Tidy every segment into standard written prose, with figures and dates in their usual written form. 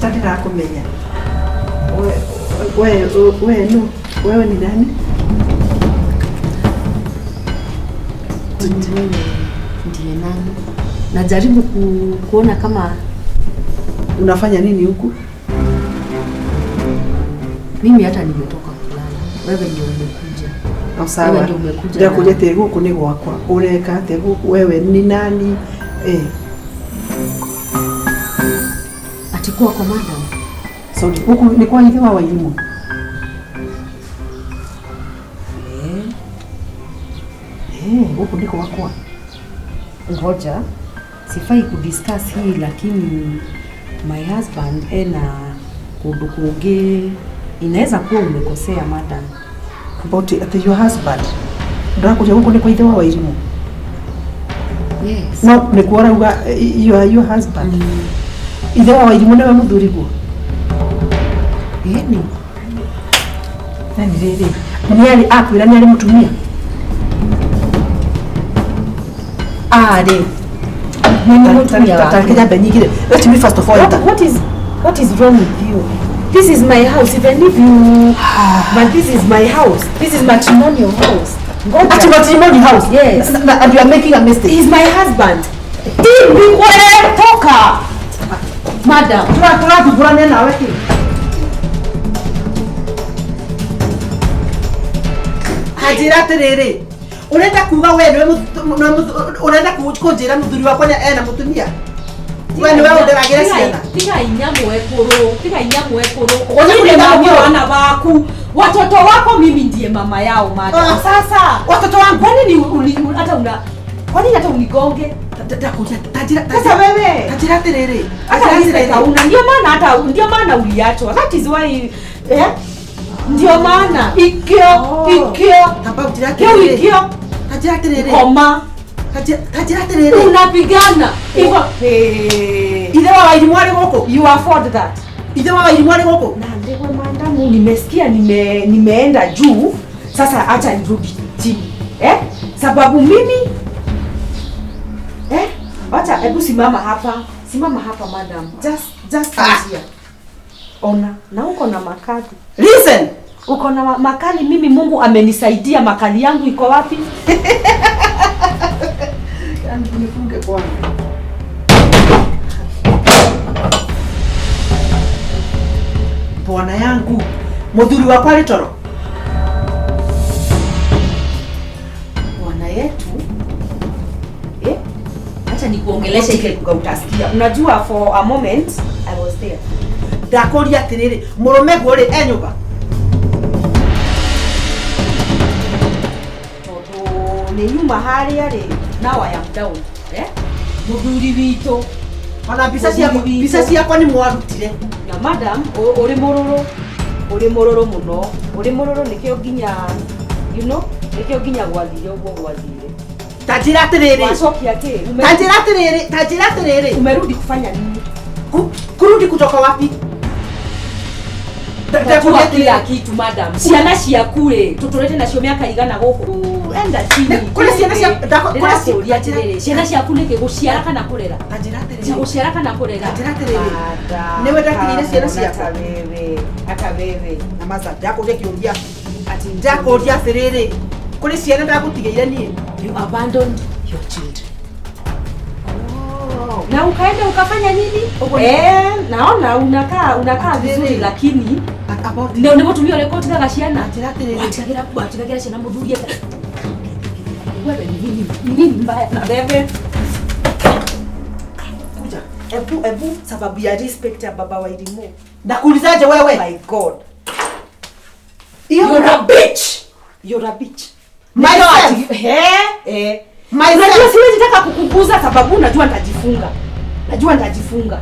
Tatira kumenya. Wewe ni nani? Ndiye nani? Najaribu kuona kama unafanya nini huku? Mimi hata nimetoka kulala. Wewe ndio umekuja. Sawa. Wewe ndio umekuja. Ndio kulete huku ni gwakwa. Ureka ate huku wewe ni nani? Atikuwa kwa madam. Sorry, huku ni kwa hiyo wa walimu. Huku ndiko wako. Ngoja. Sifai kudiscuss hii lakini my husband ena kudukuge inaweza kuwa umekosea madam. About your husband. Ndio kuja huku ni kwa hiyo wa walimu. Yes. No, ni kuora uga your husband. Ithe wa walimu nawe muthurigwo. Ni. Nani riri? Mniali akwira ni ali mutumia. Re. Mimi mutumia. Tatakija benyigire. Let me first of all. What is wrong with you? This is my house. Even if you but this is my house. This is matrimonial house. At matrimonial house? Yes. And you are making a mistake. He's my husband. Be quiet, talker. Madam. Tuna na wewe. Hajira terere. Unaenda kuuga wewe unaenda kunjira muthuri wakwa ena mutumia. Wewe ni wewe ndiragira ciana. Tiga inyamwe kuru. Wewe ndio wana waku. Watoto wako mimi ndiye mama yao madam. Sasa watoto wangu kwani hata unigonge? Sasa wewe hajira terere. Ndio maana uliachwa. That is why ndio maana ikio hajira terere. Koma hajira terere. Unapigana hivyo. Ile wa walimu wale wako. You afford that. Ile wa walimu wale wako. Na ndio mandamu nimesikia nimeenda juu. Sasa acha nirudi chini. Sababu mimi acha hebu simama hapa madam. Just here. Ona na uko na makali. Listen. Uko na makali, mimi Mungu amenisaidia, makali yangu iko wapi? Yaani nifunge kwanza. Bwana yangu, mudhuri wa kwali toro. Bwana yetu. Acha nikuongeleshe ile kuga utasikia. Unajua for a moment I was there. Ndakoria tiriri, murume gori enyuba. nĩ nyuma harĩa rĩ now I am down mũthuri witũ ona mbica ciakwa nĩ mwarutire na madam ũrĩ mũrũrũ mũno ũrĩ mũrũrũ nĩkĩo nginya you know nĩkĩo nginya gwathire ũguo gwathire tajira atiriri wacokia kĩ tajira atiriri umerudi kufanya nini kurudi kutoka wapi Tajua kila kitu madam ciana ciaku rĩ tũtũrĩte nacio mĩaka igana gũkũ enda chini kule ciana ciana ciaku nĩ gũciara kana kũrera tajira atiriri gũciara kana kũrera tajira atiriri nĩ wenda kinyire ciana ciaku aka wewe na maza ndakuria kiuria ati ndakuria atiriri kule ciana ndagutigeire nie you abandoned your children na ukaenda ukafanya nini naona unakaa vizuri lakini ndio nimetumia rekodi za ciana atigagira ciana mudhuria wewe nini mbaya na wewe kuja ebu sababu ya respect ya baba wa Irimo ndakuulizaje wewe my god you're a bitch myself siwezi taka kukuguza sababu unajua nitajifunga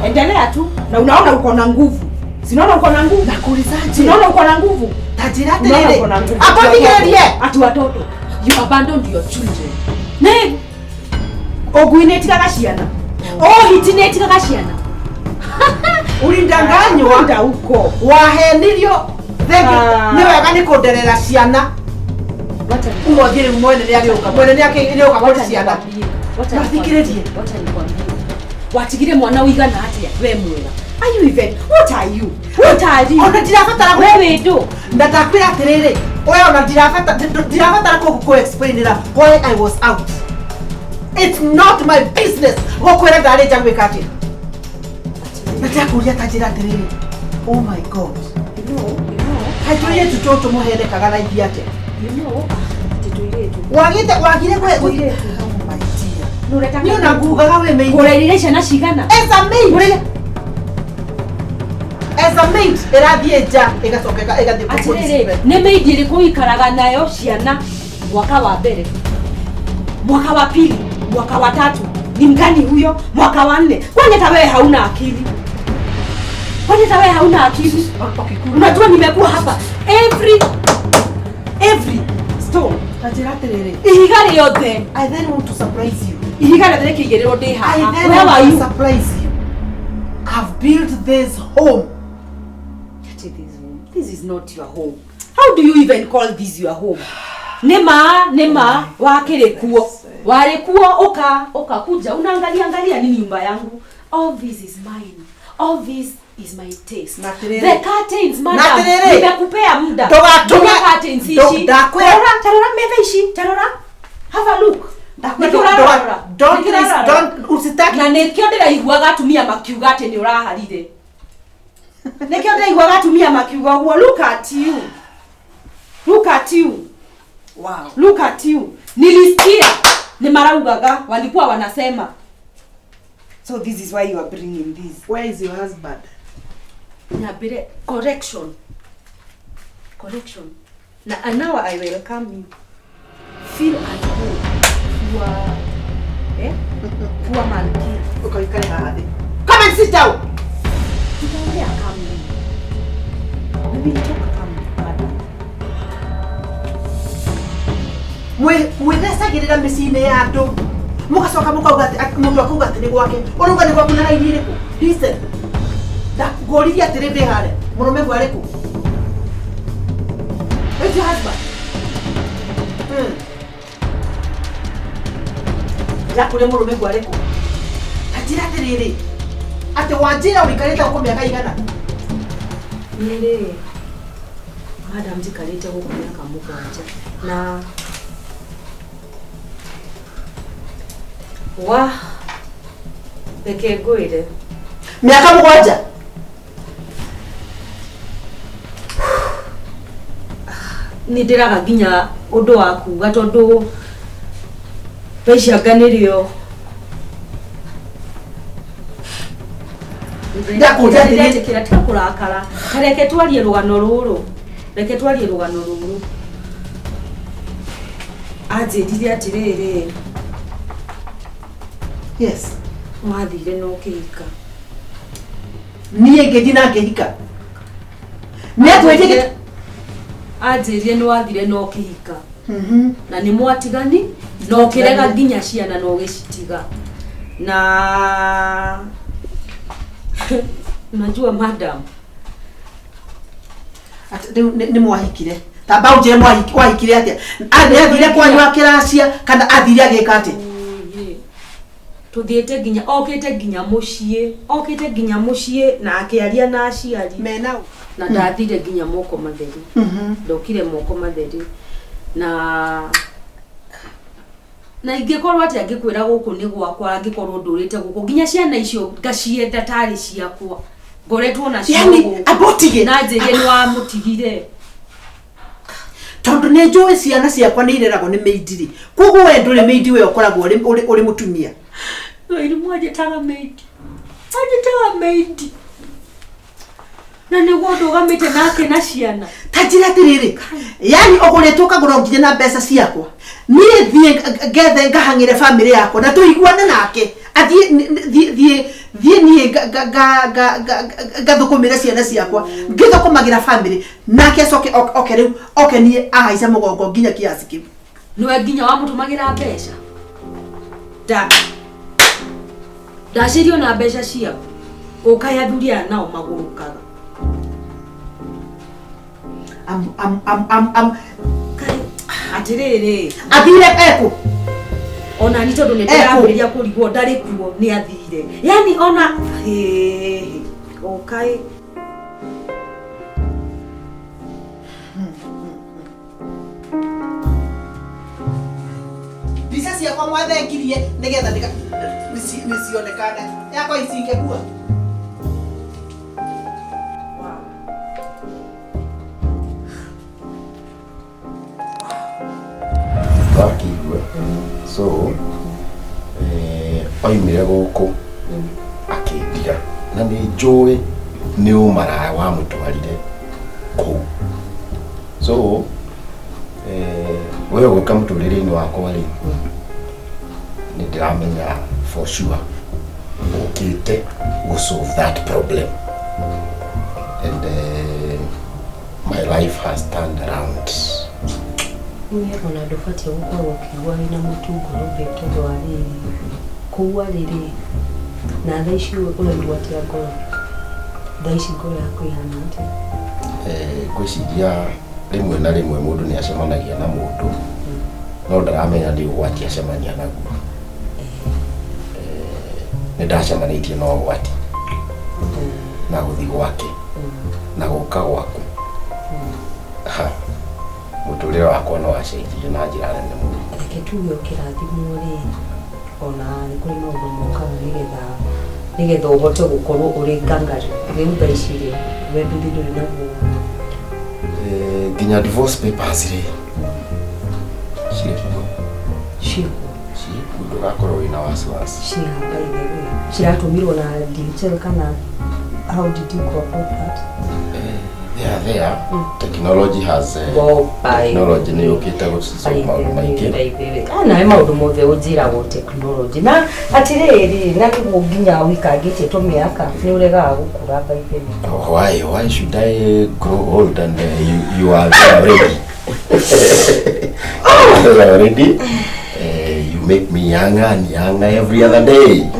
endelea tu na unaona uko na nguvu sinaona uko na nguvu nakuulizaje unaona uko na nguvu tajira atiriri hapo nigerie ati watoto you abandoned your children ne oguinetika ciana hitineti ciana ulindanganywa nda huko wahenirio ni wega ni kunderera ciana umothire mwene ni agioka kuri ciana wathikiririe watigire mwana uigana atia we mwega are you even what are you ona ndirabatara wewe ndo ndatakwira atiriri oya ona ndirabatara ku explainira why I was out. It's not my business gokwira ndari jagwika atia ndatakuria tajira atiriri oh my god you know hatuye tutoto muhere kagana ibi atia you know wagire kwe oh my dear ni una gugaga we mei kureire ciana cigana as a maid irathie nja igacokeka igathie atiriri nĩ maid ĩrĩkũ ikaraga nayo ciana mwaka wa mbere mwaka wa pili mwaka wa tatu ni mgani huyo mwaka wa 4 kwani hata wewe hauna akili unajua nimekuwa hapa every stone tajira atiriri ihigari yothe I then want to surprise you ihigari yothe kĩigĩrĩrwo ndĩ haha where are you surprise you I've built this home. This is not your home. How do you even call this your home? Nema warekuo oka kuja unaangalia nini nyumba yangu. All this is mine. All this is my taste. The curtains madam. Nimekupea muda. Toga curtains ishi. Tarora meveishi. Tarora. Have a look. Don't usitaki na nekio ndiraiguaga atumia makiuga ati ni uraharire nekio ndiraiguaga atumia makiuga guo look at you wow look at you nilisikia ni maraugaga walikuwa wanasema so this is why you are bringing this where is your husband nyabire correction and now I welcome you feel at home you are Poor malkia. Okay, come and sit down. Nitaongea kama. Mimi nitoka kama. Mwethesagirira micine ya andu. Mugacoka mukauga mundu akuga atiri gwake. Uruga ni gwaku na raini iriku. Listen. Ndakugoriria atiri ndi hare. Murume gwa riku. Where's your husband? Yakure murume gwa riku. Tajira atiriri. Ate wanjira ulikareta uko miaka igana. Nile madam jikareta uko miaka mugwanja na wa peke goire miaka mugwanja. Nindiraga ginya undu waku gatondu pesha ganirio ndakuja kira tikurakara reke twarie rugano ruru Anjĩrire atĩrĩrĩ. Yes. Mwathire no kĩhika. Niĩ ngĩthiĩ na ngĩhika. Nĩakwĩtĩkĩra. Anjĩrire nĩ wathire no kĩhika. Na nĩ mwatigani no kĩrega nginya ciana no gĩcitiga. Na najua madam. Nĩ mwahikire. Tamba unjire mwahikire atia. Athire kwanyua kĩracia kana athire agĩka atĩ. Tuthiĩte nginya okĩte nginya mũciĩ na akĩaria na aciari. Mena na ndathire nginya moko matheri. Ndokire moko matheri na ingĩkorwo atĩ angĩkwĩra gũkũ nĩ gwakwa angĩkorwo ndũrĩte gũkũ nginya ciana icio ngacienda tarĩ ciakwa ngoretwo na cio abotige na njĩrie nĩ wa mũtigire tondu nĩ njũĩ ciana ciakwa nĩ ireragwo nĩ meindiri koguo we ndũrĩ meindi we ũkoragwo ũrĩ mũtumia ĩrĩ mwanjĩtaga meindi na nĩguo ndũgamĩte nake na ciana ta njĩra atĩrĩrĩ yani ũgũrĩtwo kagũra nginya na mbeca ciakwa niĩ thiĩ ngethe ngahang'ĩre famĩlĩ yakwa na tũiguane nake thiĩ niĩ ngathũkũmĩre ciana ciakwa ngĩthũkũmagĩra famĩlĩ nake acoke oke rĩu oke niĩ ahaica mũgongo nginya kiasi kĩu nĩwe nginya wamũtũmagĩra mbeca ndacirio na mbeca ciaku ũkaya athuri aya nao magũrũkaga atĩrĩrĩ athire eku ona ni tondu nĩndĩrambĩrĩria kũrigwo ndarĩ kuo nĩ athire yani ona okay mbica ciakwa mwathengirie nĩgetha nĩcionekane yakwa icingĩkua so oimire gũkũ akĩndiga na nĩ njũĩ nĩ ũmaraya wa mũtwarire kũu so wewe gũka mũtũrĩre-inĩ wakwa rĩ nĩ ndĩramenya for sure ũkĩte gũ solve that problem and my life has turned around. Ona ndũbatiĩ gũkorwo ũkĩigua wĩna mũtungũrũ mbĩtũndũ wa rĩrĩ kũu arĩrĩ na thaa ici ũraigua atĩa ngoro thaa ici ngoro yaku ihana atĩa ngwĩciria rĩmwe na rĩmwe mũndũ nĩ acemanagia na mũndũ no ndaramenya nĩ ũgwati acemania naguo nĩ ndacemanĩtie na ũgwati na gũthiĩ gwake na gũka gwaku mũtũrĩre wakwa no wacenjirie na njĩra nene mũno reke tuge ũkĩrathimwo rĩ ona nĩ kũrĩ maũndũ mokaga nĩgetha ũhote gũkorwo ũrĩ ngangari rĩu thaa ici rĩ wendi ndũrĩ naguo nginya divorce papers rĩ ciĩkuo ndũgakorwo wĩna wasiwasi cihambaire ciratũmirwo na digital kana how did you go about that there technology has technology nĩ yũkĩte gũsolve maũndũ maingĩ nawe maũndũ mothe ũnjĩragwo technology na atĩrĩrĩ na nĩguo nginya wĩkangĩtie tũmĩaka nĩ ũregaga gũkũra baibeni why should I grow old and you are there already already you make me younger and younger every other day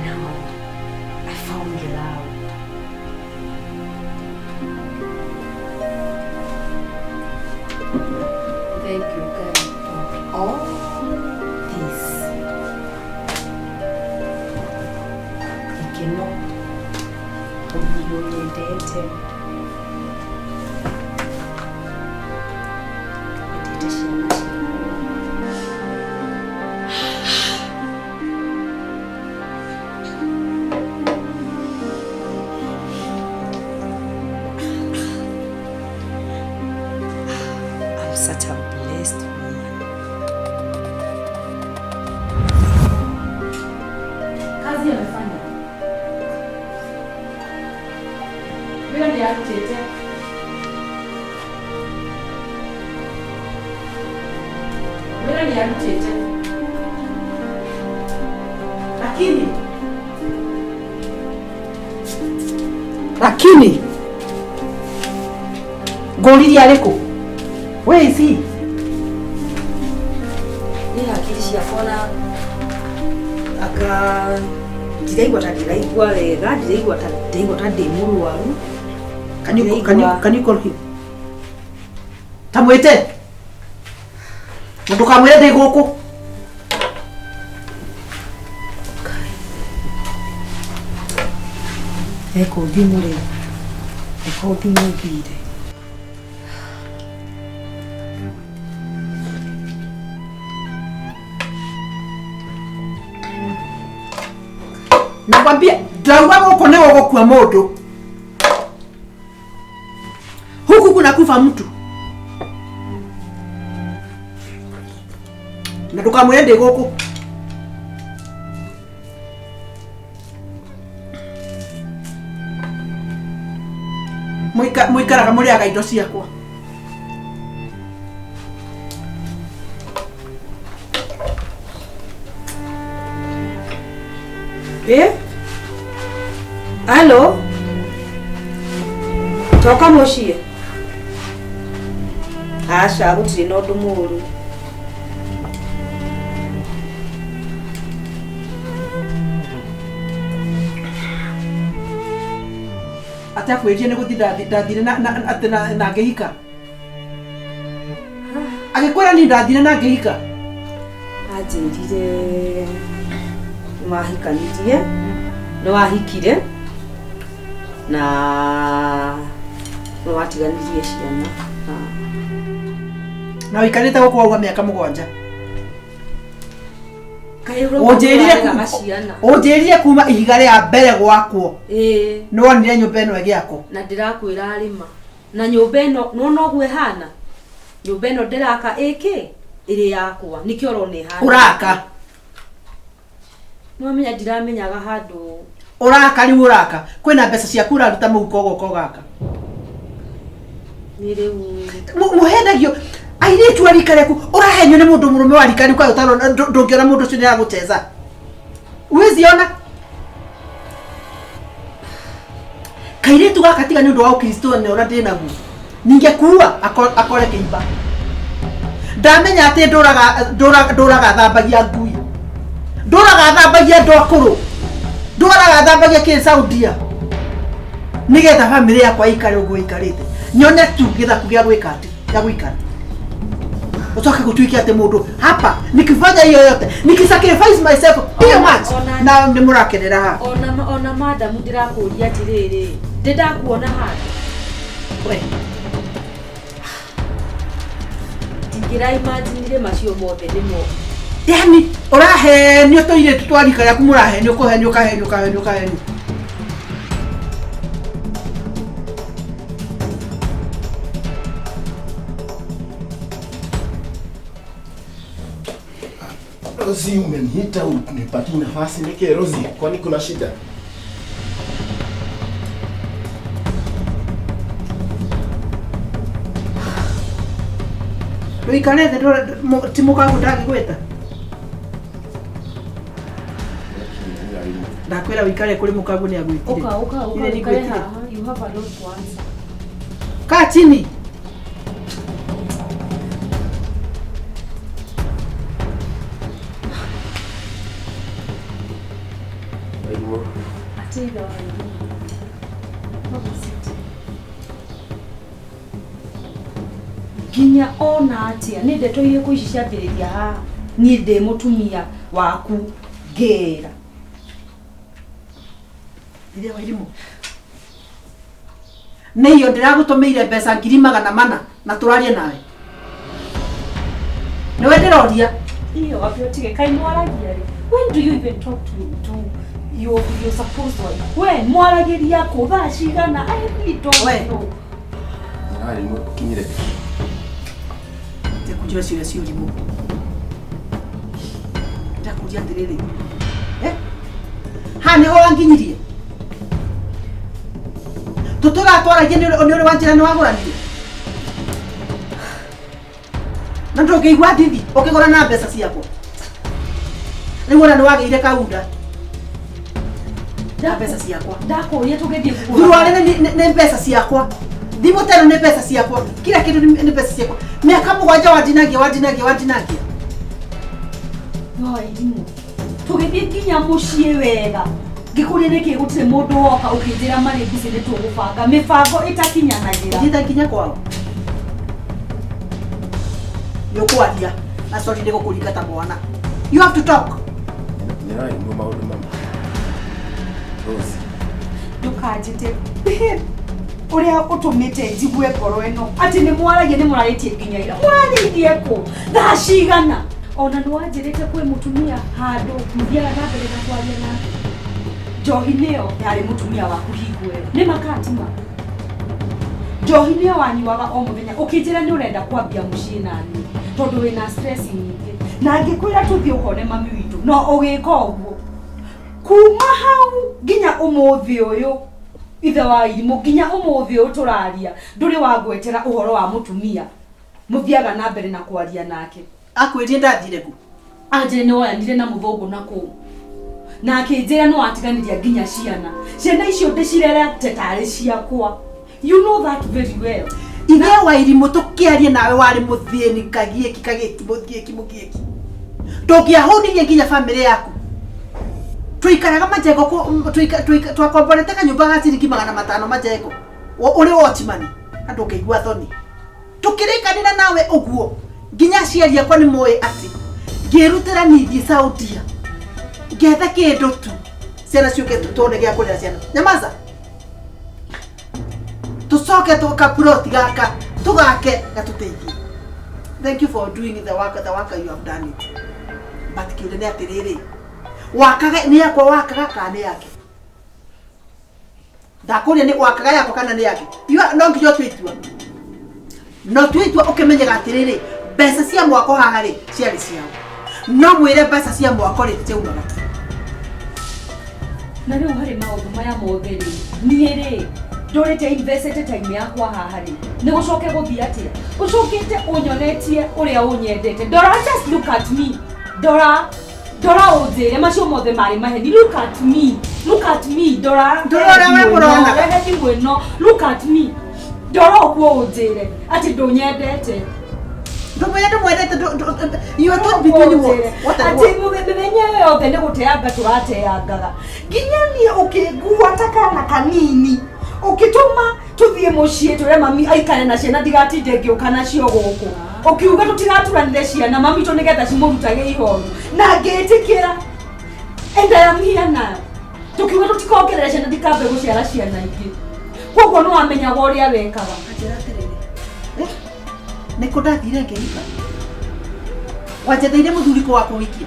Now I found love. Thank you, God, for all this. Ikino omiyolendete. Such a blessed woman. Kazi amefanya. Bila ndiye atete. Bila ndiye atete. Lakini Golili aliko. Where is he? Ni akili ciakona aka ndiraigua wega, ndiraigua ta ndĩ mũrwaru. Can you call him? Tamwĩte. Ndũkamwĩre ndĩ gũkũ. Eko thimũ-rĩ. Eko thimũ thire. Nakwambia ndauga gũkũ nĩ gũgũkua mũndũ. Huku kuna kufa mtu. Na ndũkamwĩre ndĩ gũkũ. Mũikaraga mũrĩaga indo ciakwa. Alo? Toka mũciĩ. Aca gũtirĩ na ũndũ mũũru. Atakwĩrire nĩ gũthiĩ ndathire na ngĩhika. Agĩkwĩra ni ndathire na ngĩhika. Anjĩrire mahikanirie, nĩ wahikire na nĩ watiganirie ciana. Na wikarĩte gũkũ wauga mĩaka 7. Ũnjĩrire kuma ihiga rĩa mbere gwakwo. Nĩ wonire nyũmba ĩno ĩgĩakwo. Na ndĩrakwĩra arĩma. Na nyũmba ĩno nona ũguo ĩhana. Nyũmba ĩno ndĩraka ĩrĩ yakwa. Nĩkĩo ũrona ĩhana. Ũraka. Mwamenya ndiramenyaga handũ. Ũraka rĩu ũraka. Kwĩna mbeca ciaku ũraruta mũhuko gũkũ gaka. Nĩ rĩu. Mũhendagio. Airĩtu arika rĩaku ũrahenyo nĩ mũndũ mũrũme wa rika rĩaku ũtaro ndũngĩona mũndũ ũcio nĩ agũteza. Uweziona? Kairĩtu gaka tiga nĩ ũndũ wa Ukristo nĩ ũra ndĩ naguo. Ningekuua akore kĩimba. Ndamenya atĩ ndũraga thambagia ngui. Ndũraga thambagia andũ akũrũ. Ndũraga thambagia kĩ Saudia. Nĩgetha family yakwa ikare ũguo ikarĩte. Nyone tu gĩthaku gĩa gwĩka atĩ, gĩa gũikara. Utoke kutuikia ate mundu hapa nikifanya hiyo yote nikisacrifice myself hiyo much na ndimurakenera ha ona madam ndirakuria atiriri ndakuona handi we tingira imagine macio mothe ndimo yani urahenio toire tutwarika yaku murahenio kuhenio kahenio Rosie, umeniita unipatie nafasi nike Rosie, kwani kuna shida? Wikarete timu kangu ndagĩgwĩta. Ndakwĩra wikare kũrĩ mũkangu nĩ agwĩtire. Oka wikare haha, you have a lot to answer. Kaa chini. atia wa Ginya ona atia ni ndeto iria ku ici ciambiriria haha ni ndi mutumia waku ngera Ndiye wairimu Neyo ndiragutumeire mbeca 400 na turarie nawe Niwe ndiroria iyo wapiotike kai mwaragia ri when do you even talk to your supposed wife when mwaragiria ko thaa cigana I really don't know Ngai mo kinyire Kujua sio sio limu. Ndakuja ndiriri. Hani ho anginyirie. Tutura twara gene ori wanjira ni waguranire. Na ndoke igwa dithi, ukigora na mbeca ciakwa. Riu ona ni wageire kaunda. Da mbeca ciakwa. Ndako ye tugethie kugura. Ruare ni mbeca ciakwa. Thimo tena ni pesa ciakwa. Kila kitu ni pesa ciakwa. Miaka mugwanja wadinagia. No elimu. Tugethie kinya mucie wega. Ngikuria niki gutire mundu woka ukinjira mari bisi ni tugubanga mibango itakinyanagira. Ndita kinya kwao. Yokwaria. Na sorry ndiko kulikata mwana. You have to talk. Ngai mo maundu mama Rose Ndukajite. Uria utumite njigwe ngoro eno ati ni mwaragie ni muraritie nginya ira mwararirie ko thaa cigana ona ni wanjirite kwi mutumia handu muthiaga na mbere na kwaria na Njohi nio yari mutumia waku hingwe ni makatima Njohi nio wanyuaga o muthenya ukinjira ni urenda kwambia mucii nani tondu wina stress nyingi na ngikwira tuthie uhone mami witu no ugika uguo kuma hau nginya umuthi uyu ithe wa irimu nginya umuthi uyu turaria nduri wagwetera uhoro wa mutumia muthiaga na mbere na kwaria nake akwirie ndathire ku anje ni woya ndire na muthungu na ku na akinjira no atiganiria nginya ciana icio ndicirere tetari ciakwa you know that very well ithe wa irimu tukiarie nawe wari muthini kagieki mugieki ndogiahunirie nginya family yaku tuikaraga majego twakomborete kanyumba ga ciringi 500 majego uri watchman andu keigua thoni tukirikanira nawe uguo nginya ciaria kwa ni moe ati ngirutira nithie Saudia ngetha kindu tu ciana ciuke tutone gia kurira ciana nyamaza tucoke tukaproti gaka tugake gatuteithie. Thank you for doing the work you have done it, but kiude ni atiriri wakaga ni yakwa wakaga kana yake ndakuria ni wakaga yako kana ni yake no ngiyo twitwa ukimenyega atiriri mbeca cia mwako haha ri ciari ciao no mwire mbeca cia mwako ri tiumaga na riu hari maundu maya mothe ri nie ri ndorete invested time yakwa haha ri ni gucoke guthia atia ucokete unyonetie uria unyendete Dora, just look at me Dora ujire macio mothe mari maheni look at me Dora we murona hehi gweno look at me Dora okuo ujire ati ndunyendete you are not between what ati mubenye yothe ni guteanga turateangaga nginya ni ukigua takana kanini ukituma tuthie mucie ture mami aikane na ciana ndigatinde ngiuka nacio guku ukiuga tutigaturanire ciana mami to nigetha cimurutage ihoru na ngitikira enda ya miana tukiuga tutikogerera ciana ndikambe guciara ciana ingi koguo no amenya uria wekaga ajira tiriri niko ndathire ngeika wajetheire muthuriko wako wiki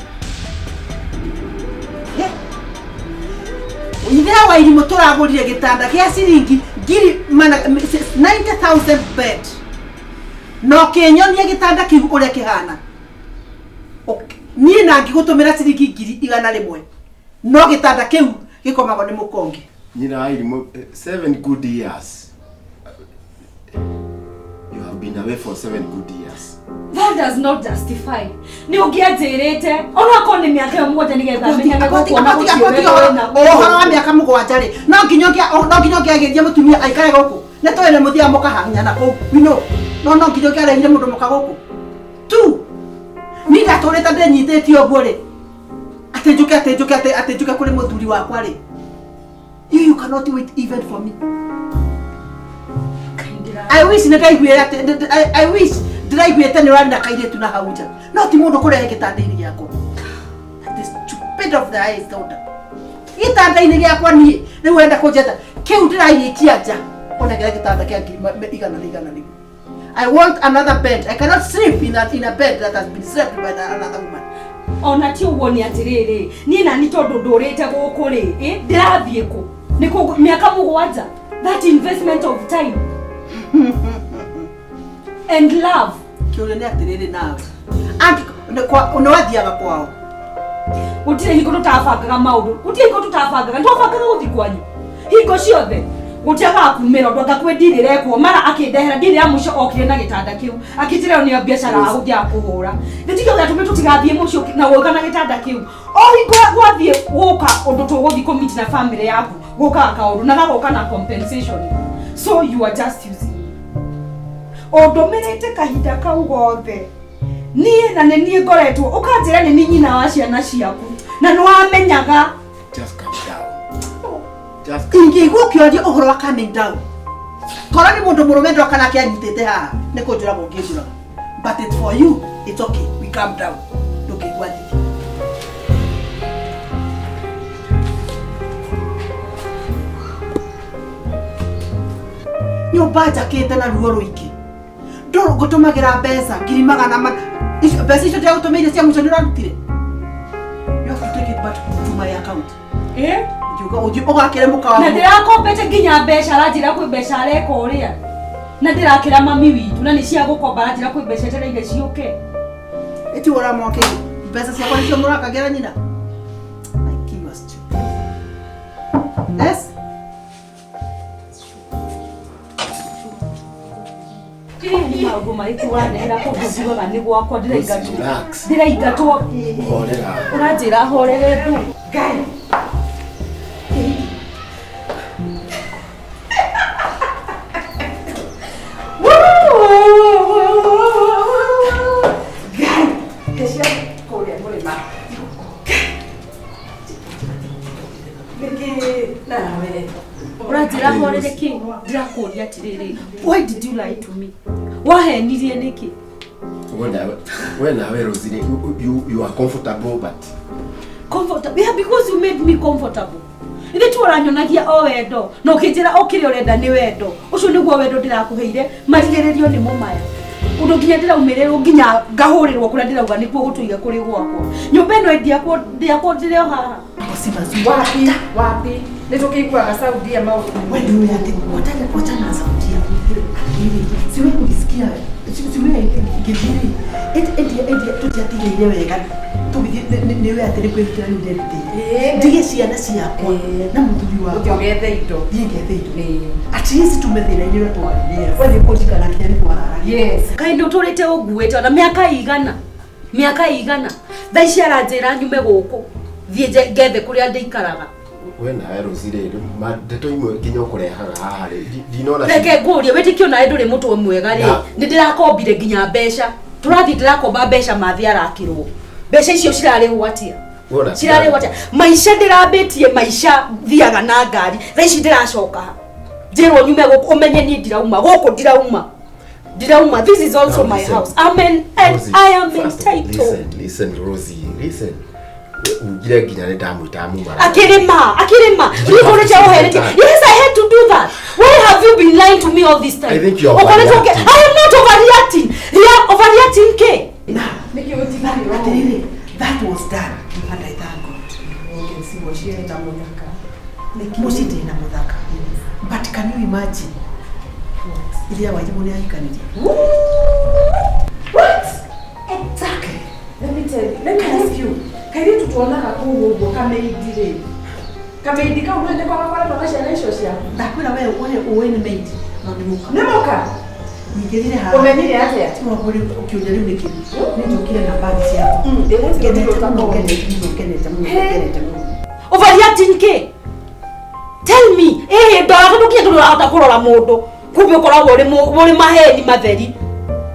ithe wa irimu turagurire gitanda kia ciringi 90,000 bed no kinyonie gitanda kiu uria kihana ni na ngigutumira ciringi 100 no gitanda kiu gikomago ni mukongi nyina irimu 7 good years you have been away for 7 good years. That does not justify. Ni ugiatirete ona ko ni miaka mmoja nigetha menya ko kuona ko ohoro wa miaka mugwanja ri no nginyokia ageria mutumia aikare guku ne toile muthia mukahanya na ko no nginyokia arehire mundu muka guku tu ni ndatoreta ndenyithetio oguo ri atenjuke kuri muthuri wakwa ri You cannot wait even for me. I wish I wish ndiraiguĩte nĩ warĩ na kairĩtu na hau nja no ti mũndũ kũrehe gĩtanda-inĩ gĩakwa. That is stupid of the highest order. Gĩtanda-inĩ gĩakwa niĩ rĩu wenda kũnjeta kĩu ndĩrairĩkia nja ona kĩrĩa gĩtanda kĩa igana rĩu. I want another bed. I cannot sleep in a bed that has been slept by another woman. Ona ti uguo ni atiriri ni na ni tondu ndurite guku ri ndirathie ku ni ku miaka 7 that investment of time and love kiuria ni atiriri nawe angi unawathiaga kwao utire hingo tutabangaga maundu utire hingo tutabangaga ndobangaga guthi kwanyu hingo ciothe gutiaga kumira ndo ngakwendirire kwa mara akindehera ndire ya muco okire na gitanda kiu akitireo ni biashara aguthia kuhura nditikio gatume tutigathie mucio na woka na gitanda kiu o hingo gwathie woka undu tuguthi commit na family yaku woka akaundu na gagoka na compensation so you are just using odomerete kahinda kau gothe nie na nie ngoretwo ukanjira ni nyina wa ciana ciaku na no amenyaga just calm down. Ingĩigua ũkĩoria ũhoro wa calming down. Korwo nĩ mũndũ mũrũme ndoka nake anyitĩte haha nĩ kũnjũraga ũngĩnjũraga. But it's for you. It's okay. We calm down. Ndũkĩigua thigi. Nyũmba njakĩte na ruo rũingĩ. Ngũtũmagĩra mbeca 200,000. Mbeca icio ndĩragũtũmĩire cia mũico nĩũrarutire. You have to take it back to my account. Ugakire mukawa na ndirakombete nginya mbeca aranjira kwi mbeca areka uria na ndirakira mami witu na ni cia gukomba aranjira kwi mbeca tereire ciuke eti ora moke mbeca cia kwani cio murakagera nyina I kill you stupid. Yes ni maundu mariku wanehera kunduciwaga ni gwakwa ndiraigatwo uranjira horere ndu ngai why did you lie to me? Wahenirie niki? When I was you are comfortable but comfortable yeah, because you made me comfortable. Ithe tu oranyonagia o wendo no kinjira okire urenda ni wendo ucio niguo wendo ndirakuheire marigiririo ni mumaya undu nginya ndiraumiriro nginya ngahurirwo kuria ndirauga nikuo gutuiga kuri gwakwa nyumba ino endiakwo ndireo haha wapi nitukiiguaga sauti ya maundu wendo yake watana sauti ya siwe kulisikia siwe ngithiri eti tutiatigire wega niwe atiri kwirutira ni ndete ndige ciana ciakwa na muthuri wa ugethe indo at least tumethira ni wetu waria wewe kutikana kiani kwarara yes kainde uturite uguite na miaka igana thaici aranjira nyume guku thie ngethe kuria ndikaraga wena erozire ndeto imwe nginya ukurehaga haha ndinona reke ngurie wetikio nae nduri mutwe mwega ri ni ndirakombire nginya mbeca turathi ndirakomba mbeca mathi arakirwo mbeca icio cirarihwo atia cirarihwo atia maisha ndirambitie maisha thiaga na ngari thaici ndiracoka njirwo nyume guku umenye ni ndirauma guku ndirauma this is also my house amen and I am entitled. Listen Rosie listen ugire nginya ndamwita mumara akirima ndikorecha oherete yes I had to do that why have you been lying to me all this time? I think you are overreacting. I am not overreacting. You are overreacting K. That was done and I thank God. You can see what she enda muthaka muciti na muthaka but can you imagine ilia wajibu ni aikanirie What exactly? Let me ask you kairi tutuonaga kugugo kameidire kameidika uende kwa ndo ciana icio cia ndakwira wewe uwe ni maid no nimuka nigirire ha umenyire atia tumaguri ukiuria riu nikiri ni njukire na bagi ciaku ngenete overreacting K. Tell me ndaga ndukie ndurahota kurora mundu kumbe ukoragwo uri maheni matheri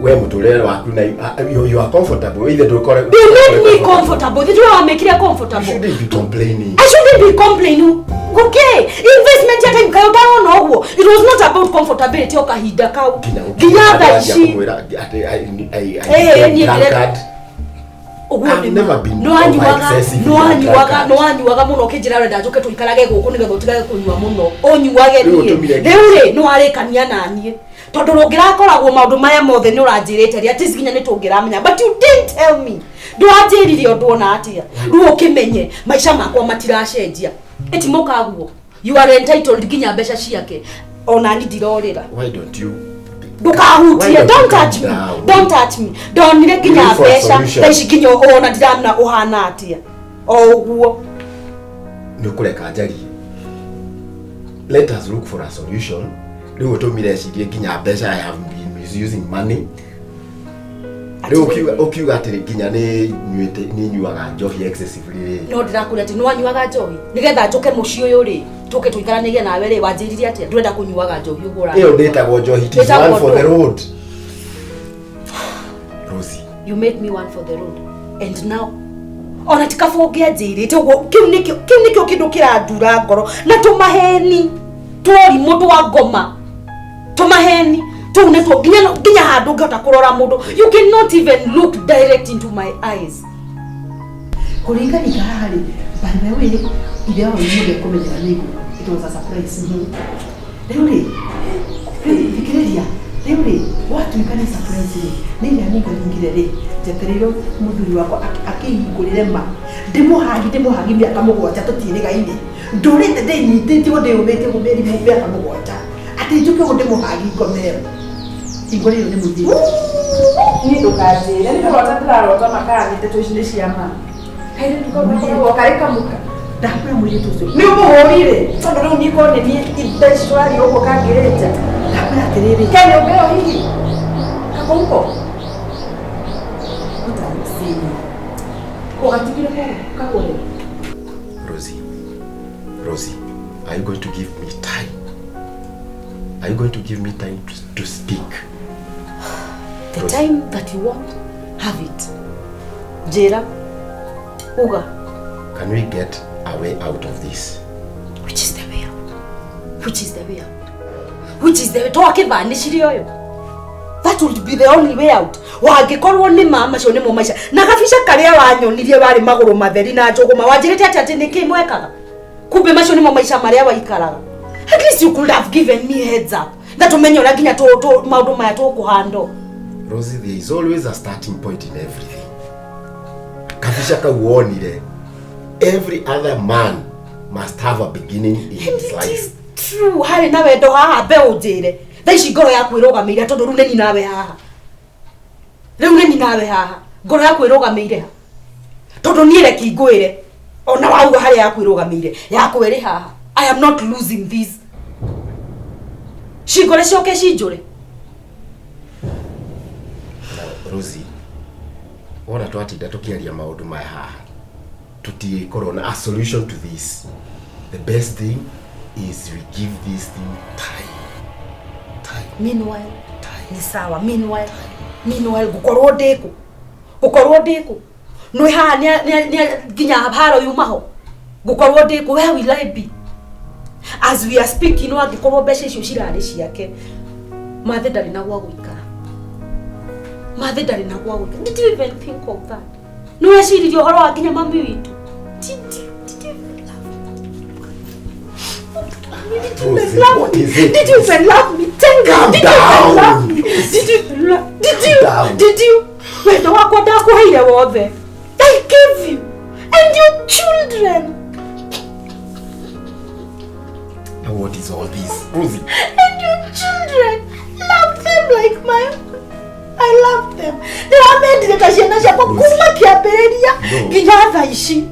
we muturere waku na you are comfortable either do correct you make me comfortable. Did you make me comfortable? You shouldn't be complaining. I should shouldn't be complaining. Okay, investment ya time kayo down no. It was not about comfortability or kahida kau. Ginyatha ici. I've never been no anyuaga muno kinjira renda njoke tuikarage guku nigetha utigage kunyua muno onyuage nie riu no arekania nanie tondu rungirakoragwo maundu maya mothe ni uranjirite ri ati siginya ni tungiramenya but you didn't tell me ndwanjirire undu ona atia riu ukimenye maisha makwa matiracenjia eti mukaguo you are entitled ginya mbeca ciake ona ni ndirorira. Why don't you Dukahutie, don't touch me. Don't touch me. Don't nire ginya besha. Taishi kinyo ona ndiramna uhana atia. Oguo. Nukureka njari. Let us look for a solution. Riu utumire cirie ginya besha. I have been misusing money. Riu ukiuga atiri ginya ni nyuaga njohi excessively. No ndirakuria ati no anyuaga njohi. Nigetha njoke muci uyu ri. Tuke tuikaranagie nawe ri wanjiririe atia ndwenda kunyuaga njohi ugura. Iyo ndetagwo njohi. It is one for the road. Rosie, you made me one for the road. And now ona tikafongia njirite uguo kiu nikio kindu kirandura ngoro na tumaheni twori mundu wa ngoma tumaheni tu ne tu ginya handu ngota kurora mundu. You cannot even look direct into my eyes. Kuringani kahari by the way idea wa yule kumenyera nigu it was a surprise. Leuri fikiria leuri watu nikani surprise nini aniga lingire ri jeterero muthuri wako akihingurire ma demohagi miaka mugwanja tutiriga ini ndurite ndenyitite ngo ndeyumite gumeri mu miaka mugwanja ati njuke ngo demohagi ngomero ingorero ni muthiri ni ndukajira ni karota ndirarota makani tetwishine ciama haire tukamuka kareka muka ndakura muri tuzo ni umuhorire tondu riu nikone ni industry uko kagereja ndakura atiriri kene ubeo hiki kakonko Rosie, are you going to give me time? Are you going to give me time to speak? The Rosie, time that you want, have it. Jera, Uga. Can we get a way out of this? Which is the way out? Which is the way out? Which is the way? Toa kivandishiri yoyo. That would be the only way out. Wangikorwo ni mama cio ni mo maisha. Na gabisha karia wanyonirie bari maguru matheri na njuguma wanjirite ati nikimwekaga. Kumbe macio ni mo maisha maria waikaraga. At least you could have given me heads up. That umenyora ginya to maundu maya to kuhando. Rosie, there is always a starting point in everything. Kabisha ka uonire. Every other man must have a beginning in his life. It is true. Hari na wendo haha be unjire. Thaici ngoro yaku irugamire tondu riu neni nawe haha. Riu neni nawe haha. Ngoro yaku irugamire ha. Tondu nie reki ngwire. Ona wauga hari yaku irugamire. Yaku iri haha. I am not losing this. Shigore cioke cinjure. Rosie, ora twatinda tukiaria maundu maya haha. Tutikorwo na a solution to this. The best thing is we give this thing time. Meanwhile, ni sawa. Meanwhile, gukorwo ndiku. No ha ni ginya haro yumaho. Gukorwo ndiku, where will I be? As we are speaking, no agikorwo besha icio cirari ciake. Mathe ndari na gwa guikara. Did you even think of that? No yashiririo horo wa ginya mami witu. Did you Did you even love me? Tell me. Did you? Wendo wako ndakuheire wothe. I gave you and your children. Now what is all this, Rosie? And your children. Love them like I love them. They are made the kashena shako kuma kiaberia. Ginyatha ici.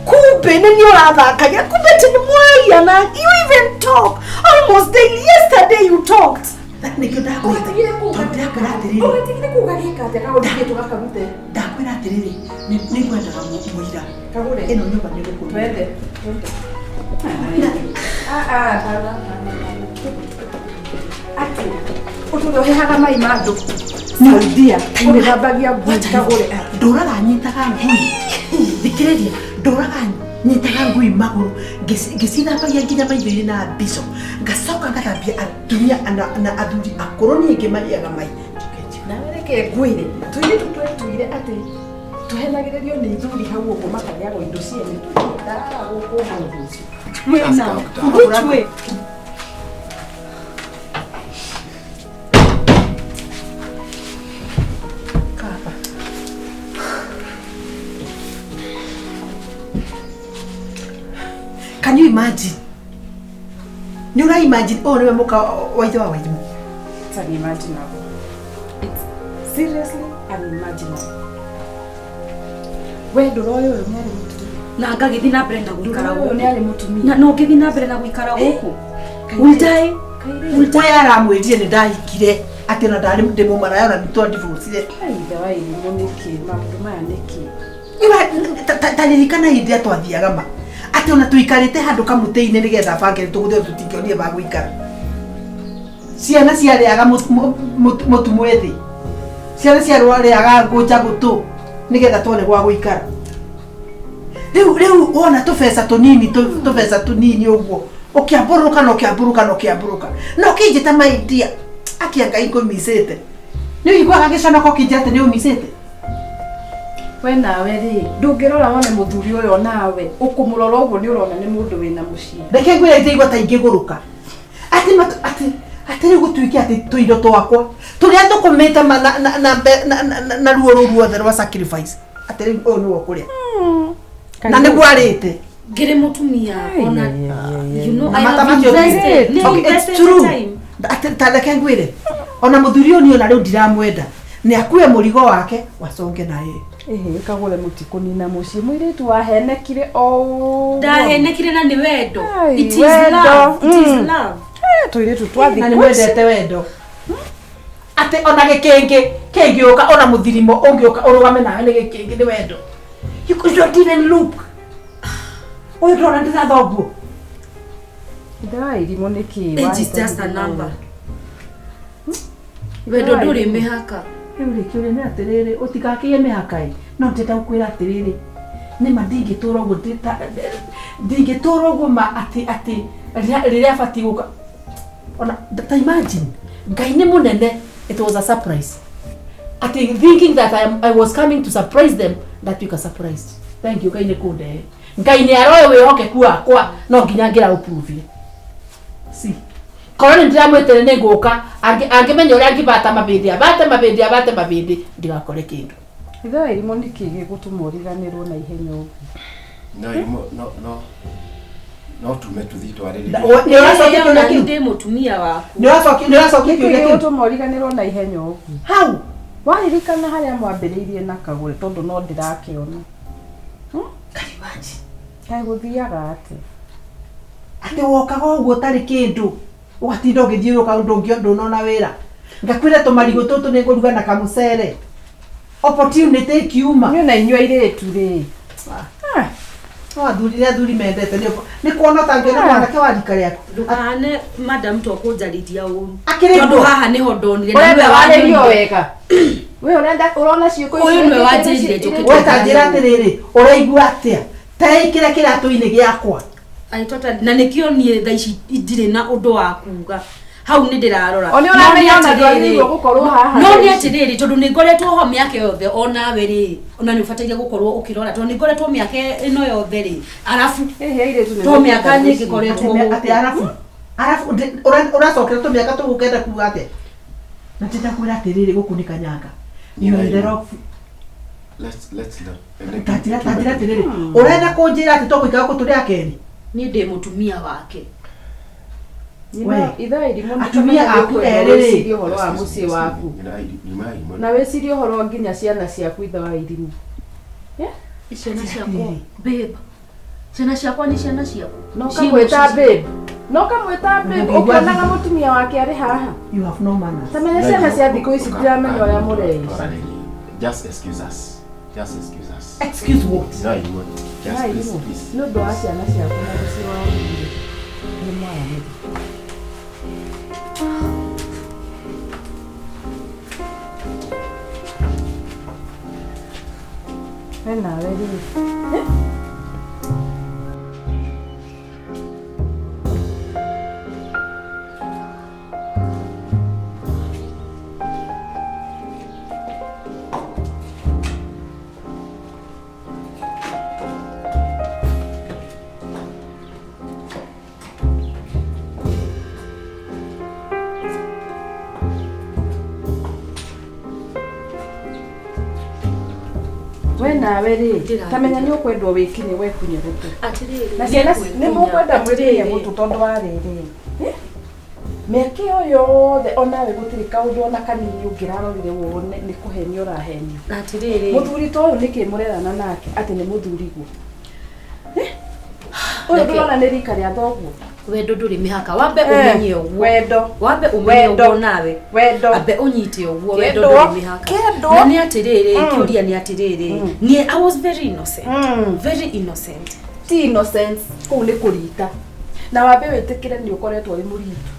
Kumbe nini urathakagia? Kumbe tini mwaria na you even talk almost daily. Yesterday you talked. That nikyo ndakwira atiriri. Ogetigire kugarika ati ka uthie tugakarute. Ndakwira atiriri ni kwendaga muira. Kagure. Eno nyumba ni guku. Twende. Ati uturohehaga mai mandu. Saudia. Umethambagia ngui Kagure. Nduraga nyitaga ngui. Thikiriria ndoraga nyitaga ngui maguru ngicithambagia nginya maitho-inĩ na mbico ngacoka ngathambia atumia na athuri akũrũ niĩ ngĩmariaga mai nawe reke ngwĩre tũirĩtu twetũire atĩ tũhenagĩrĩrio nĩ ithuri hau ũguo makarĩagwo indo ciene tũtiendaga gũkũ mũndũ ũcio Can you imagine? Ni una imagine niwe muka wa ithe wa waimu. It's unimaginable. It's seriously unimaginable. Wendo royo yo mwari mutu. Na ngagithi na mbere na guikara Huyo ni ali mutumia. Na no ngithi na mbere na guikara guku. Ultai. Ultai aramwĩrire nĩ ndahikire atĩ na ndarĩ ndĩmũ maraya na nĩtwa divorce. Aitha wa irimu nĩkĩ maũndũ maya nĩkĩ. Iwa taririkana hĩndĩ atwathiaga ma. Ati ona tuikarite handu kamutei-inĩ nigetha bange tuguthe tutingionire ba guikara. Ciana ciarĩaga mutu mwethi. Ciana ciarĩaga ngoja gutu nigetha tuone gwa guikara. Riu wona tubesa tunini uguo. Ukiamburuka no kinjita maidia. Akianga ingumicite. Ni igwaga giconoko kinjate ni umicite. We nawe ri ndungirora wone muthuri uyo nawe ukumurora uguo ni urona ni mundu wina mucii. Reke ngwira iteigwa ta ingiguruka. Ati riu gutuike ati tuindo twakwa turia tukumita na ruo ruothe rwa sacrifice. Ati riu uyu niwo kuria. Na ni gwarite. Ngire mutumia ona you know I have have invested. Okay, it's true. Ati reke ngwire ona muthuri uyu ni ona riu ndiramwenda. Ni akue murigo wake waconge na yeye. Kagure mutikunina mucii mwiritu wahenekire o ndahenekire na ni wendo. It is love. It is love. Tuiritu twathi na ni mwendete wendo. Ate ona gikenge uka ona muthirimo ungiuka urugame nawe ni gikenge ni wendo. You could not even look. Oyo ndona ndirathombu. Nda irimu niki It is just a number. Wendo nduri mihaka. Riu kiuria ni atiriri utikakie mihakai no ndita gukwira atiriri ni mandingitura uguo ndingitura uguo ma ati riria fati guka ona ta imagine ngai ni munene. It was a surprise ati thinking that I was coming to surprise them that you can surprise. Thank you ngai ni kunde ngai ni aroe wihokeku wakwa no nginya ngira uprove si koroni ndiramwetere ni nguka angimenya uria ngibata mabindi ndigakore kindu. Ithe irimu niki gigutumurithanirwo na ihenya ugu. No tume tuthi twarĩrĩrie. Ni uracokia kiuria kiu. Ndi mutumia waku. Ni uracokia kiuria kiu. Gigutumurithanirwo na ihenya ugu. How? Waririkana haria mwambĩrĩirie na Kagure tondu no ndirakiona. Karibaji. Kai guthiaga ati. Ati wokaga uguo tari kindu. Ugatinda ugithiuruka ndungiona wira. Ngakwira tumarigo tutu ni nguruga na kamucere. Opportunity kiuma. Ni na inyua iretu ri. No athuri mendete ni kuona ta ngena mwanake wa rika riaku. Ndukane madam to kunjariria uru. Tondu haha niho ndonire na we waririo wega. We urona ciuko ici. Uyu nwe wanjirire njukite. We tanjira atiriri uraigua atia? Taikira kiratu-ini giakwa. Aitota na nikio nie tha ici ndire na undu wa kuga. Hau ni ndirarora. Oni uramenya ona ndwagĩrĩirwo gukorwo haha. No ni atiriri tondu ni ngoretwo ho miaka yothe ona we ri ona ni ufatairie gukorwo ukirora tondu ni ngoretwo miaka ino yothe ri arafu ire tu to miaka nyingi ngoretwo ati arafu uracokera tu miaka tu gukenda kuga ate na titakwira atiriri gukunika nyanga you are the rock. Let's tatira atiriri urenda kunjira ati to guikara kuturia akeni ni ndi mutumia wake. Ithe irimu atumia aku eriri uhoro wa mucii waku na wicirie uhoro nginya ciana ciaku ithe wa irimu. Ciana ciakwa babe. Ciana ciakwa ni ciana ciaku. No kamwita babe. No kamwita babe ukionaga mutumia wake ari haha. You have no manners. Tamenya ciana cia thikũ ici tiramenya uria mũrei. Just excuse us. Excuse what? No, just please. No ndo ciana ciaku na mucii wa irimu. Ni mwana ni. Wena weri. Wena weri. Tamenya ni ukwendwo wikinye we kunyeruka. Atiriri. Na ciana ni mukwenda mwiriye gutu tondu wa riri. Meke yothe onawe gutiri kaundu ona kanini ungirarorire wone ni kuhenio rahenio. Atiriri. Muthuri to uyu nikimurerana nake ati ni muthuri gu. Uyu ndona ni rika ria thoguo. Wendo nduri mihaka wambe umenye uguo. Wendo. Wambe umenye uguo nawe. Wendo. Ambe unyite uguo wendo nduri mihaka. Na ni atiriri, kiuria ni atiriri. Ni I was very innocent. Very innocent. Ti innocence kuu ni kurita. Na wambe witikire ni ukoretwo wi muritu.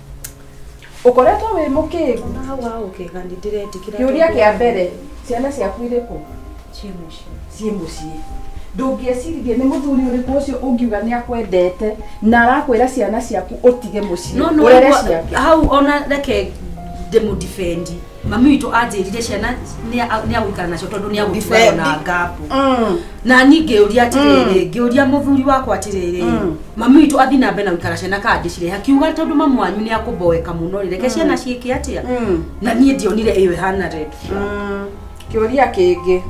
Ukoretwo wi mukigu. Na wa ukigani ndiretikira. Kiuria kia mbere ciana ciaku iriku Chimushi. ciĩ muciĩ ndũngĩeciririe nĩ mũthuri ũrĩkũ ũcio ũngiuga nĩ akwendete na arakwĩra ciana ciaku ũtige mũciĩ ũrere ciake hau ona reke ndemu defend mami witũ anjĩrire ciana nĩ agũikara nacio tondũ nĩ agũtwara na ngapu na niĩ ngĩũria atĩrĩrĩ ngĩũria mũthuri wakwa atĩrĩrĩ mami witũ athi na mbere na gũikara ciana kana ndĩcirehe akiuga tondũ mamu wanyu nĩ akũmboeka mũno reke ciana ciĩke atĩa na niĩ ndionire ĩyo ĩhana red kĩũria kĩngĩ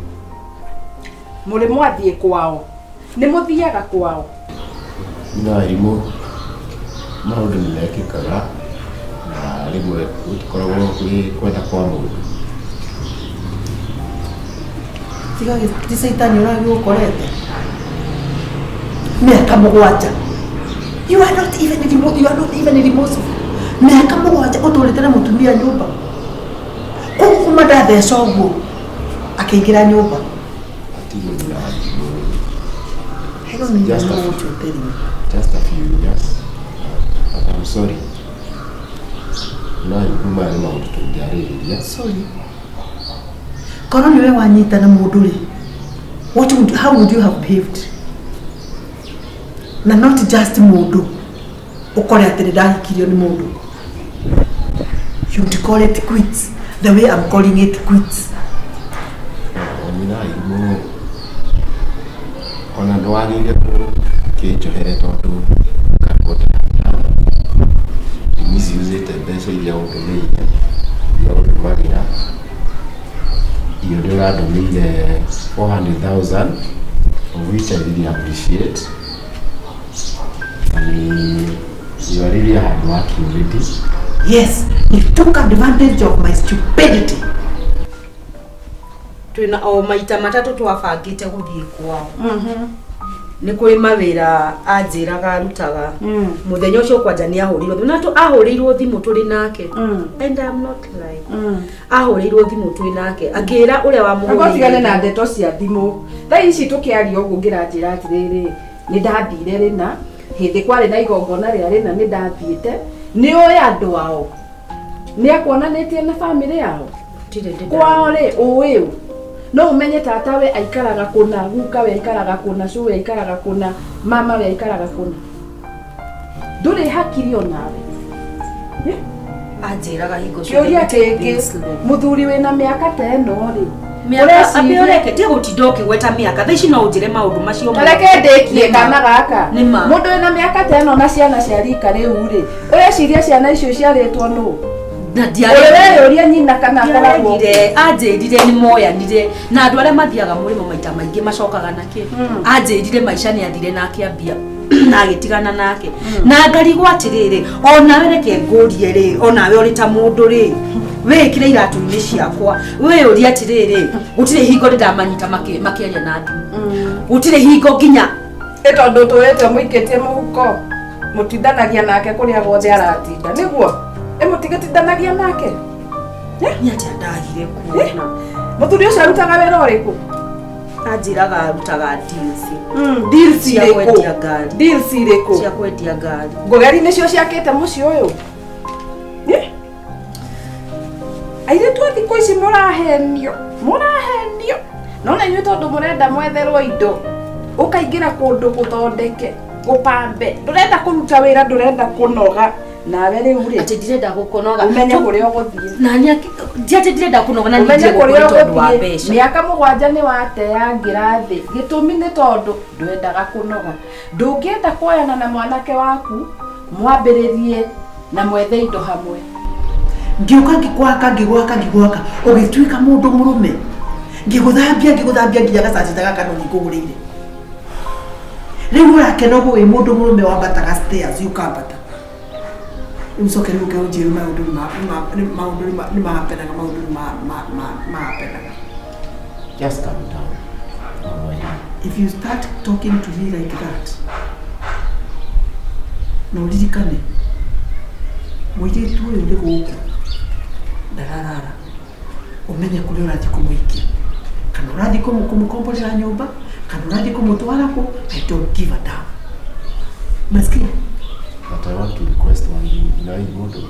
mũrĩ mwathiĩ kwao nĩ mũthiaga kwao na imo maũndũ nĩ mekĩkaga na rĩmwe gũtikoragwo kũrĩ kwenda kwa mũndũ tiga gĩcaitani ũragĩ ũkorete mĩaka mũgwanja you are not even remorseful mĩaka mũgwanja ũtũrĩte na mũtumia nyũmba kuma ndatheca ũguo akĩingĩra nyũmba I don't even know what you're telling me. Just a few years. I'm sorry. No, kuma ni maundu tungiarĩrĩria. Sorry. Kono niwe wanyita na mũndũ rĩ. How would you have behaved? Na not just mũndũ. Ukore atĩ ndahikirio ni mũndũ. You'd call it quits the way I'm calling it quits. Ona ndwarire kĩnjohere tondũ ngakota misuse mbeca iria ũndũmĩire iria ũndũmagĩra iyo nĩ ũrandũmĩire 400,000 of which I really appreciate and you are really a hard-working lady. Yes, you took advantage of my stupidity. Twina o maita matatu twabangite guthii kwao ni kuri mawira anjiraga arutaga muthenya ucio kwanja ni ahurirwo thimu na tu ahurirwo thimu turi nake and I'm not lying ahurirwo thimu turi nake agira uria wa muhuri agotigane na ndeto cia thimu thaa ici tukiaria uguo ngiranjira atiriri ni ndathire rina hindi kwari na igongona ria rina ni ndathiite ni oya andu ao ni akwonanitie na family yao kwao ri uyu no umenye tata we aikaraga kuna guka we aikaraga kuna shu we aikaraga kuna mama we aikaraga kuna nduri hakiri onawe anjiraga hingo kioria kĩngĩ muthuri wina miaka ta eno ri miaka abioreke tie gutidoke gweta miaka thaici no unjire maundu macio reke ndikie kana gaka mundu wina miaka ta eno na ciana cia rika riu ri ureciria ciana icio ciaritwo no na diare uria nyina kana koragwo anjirire ni moyanire na andu aria mathiaga murimo maita maingi macokaga nake anjirire maisha ni athire nake ambia na agitigana nake na ngarigwo atiriri ona we reke ngurie ri ona we uri ta mundu ri we kire iratu-ini ciakwa we uri atiriri gutire hingo ndamanyita makiaria na andu gutire hingo nginya tondu tuwete muiketie muhuko mutindanagia nake kuria gothe aratinda niguo mutigitindanagia nake ni ati ndagire kuona muthuri ucio arutaga wĩra ũrĩkũ anjiraga arutaga deals irĩkũ cia kwendia ngari ngogeri nĩcio ciakĩte mũciĩ ũyũ airĩtu a thikũ ici mũrahenio Nona inyuĩ tondũ mũrenda mwetherwo indo ũkaingĩra kũndũ gũthondeke gũpambe ndũrenda kũruta wĩra ndũrenda kũnoga nawe rĩu rĩ ati ndirenda gũkũnoga umenye kũrĩa ũgũthiĩ na ati ndirenda kũnoga na umenye ndirenda kũrĩa tondũ wa ũgũthiĩ mbeca mĩaka 7 nĩ wateangĩra thĩ gĩtũmi nĩ tondũ ndwendaga kũnoga ndũngĩenda kuoyana na mwanake waku mwambĩrĩrie na mwethe indo hamwe ngĩũka ngĩgwaka ũgĩtuĩka mũndũ mũrũme ngĩgũthambia nginya gacacita gaka no ngĩkũgũrĩire rĩu ũrakena ũguo wĩ mũndũ mũrũme wambataga stairs ukambata rĩu coke rĩu ũkĩnjĩra maũndũ nĩ mahapenaga Just calm down. if you start talking to me like that no ririkane mũirĩtu ũyũ ũrĩ gũkũ ndararara umenye kũrĩa ũrathiĩ kũmũikia kana ũrathiĩ kũmũkomborera nyũmba kana ũrathiĩ kũmũtwara kũ I don't give a damn. Masikia? But I want to request one thing. You want to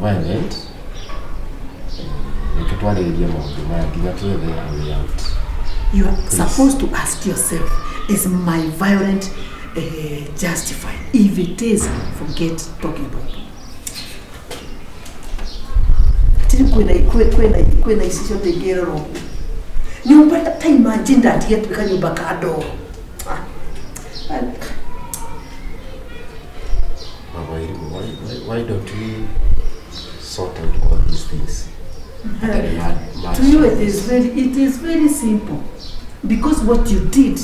violent. You are supposed to ask yourself, is my violent justified? If it is, forget talking about it. Kwena isisho tegero ro. Ni umpata time agenda ati yetu kanyumba kado. Why don't we sort out all these things? To you it is very simple. Because what you did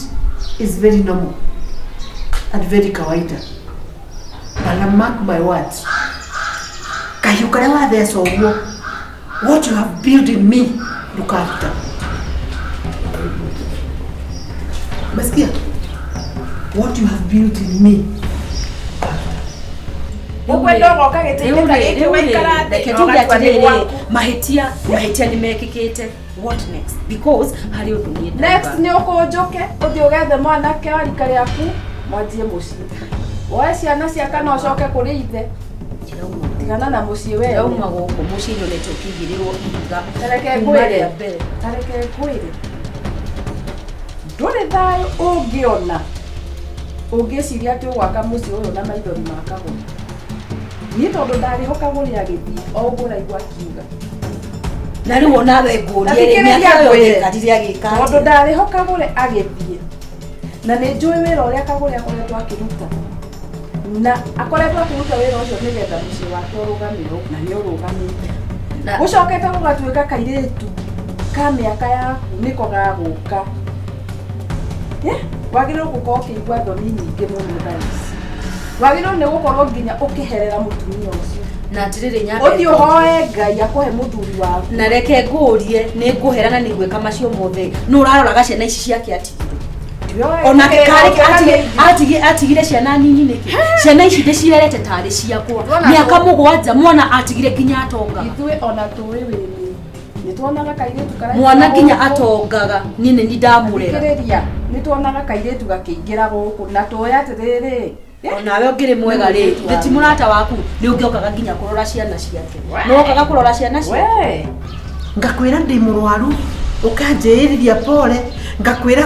is very normal and very kawaida. But I mark my words. Kayukara there so what you have built in me, look after. Masikia? What you have built in me. Mahitia nimekikite. What next? Because hari udunye next ni ukunjuke uthi ugethe mwanake wa rika riaku mwanjie mucii woe ciana ciaka no coke kuri ithe tigana na mucii we yauma guku mucii ndio netukigirĩrwo iga tareke kwire ndũrĩ thayũ ũngĩona ũngĩciria atĩ ũgwaka mucii ũyũ na maithori makagwo niĩ tondũ ndarĩhoka gũrĩ agĩthiĩ o ũguo ũraigua kiuga na rĩu onawe ngũrie mĩaka yothe ngatire agĩka tondũ ndarĩhoka gũrĩ agĩthiĩ na nĩ njũĩ wĩra ũrĩa Kagure akoretwo akĩruta na akoretwo akĩruta wĩra ũcio nĩgetha mũciĩ wake ũrũgamĩrwo na nĩ ũrũgamĩte gũcokete gũgatuĩka kairĩtu ka mĩaka yaku nĩko gagũka wagĩrĩirwo gũkorwo ũkĩigua thoni nyingĩ mũno thaa ici wagĩrĩirwo nĩ gũkorwo nginya ũkĩherera mũtumia ũcio na atirĩrĩ nyambe ũthiĩ ũhoe Ngai akũhe mũthuri waku na reke ngũrie nĩ ngũherana nĩ gwĩka macio mothe nĩ ũraroraga ciana ici ciake atigire ona atigire ciana nini nĩkĩ ciana ici ndĩcirerete tarĩ ciakwa mĩaka 7 mwana atigire nginya atonga ithuĩ ona tũĩ wĩrĩ nĩ tuonaga kairĩtu karĩa mwana nginya atongaga niĩ nĩ ndamũrera nĩ tuonaga kairĩtu gakĩingĩra gũkũ na tũĩ atĩrĩrĩ onawe ũngĩrĩ mwega rĩ thĩti mũrata waku nĩ ũngĩokaga nginya kũrora ciana ciake no ũkaga kũrora ciana ciake ngakwĩra ndĩ mũrwaru ũkanjĩrĩria pole ngakwĩra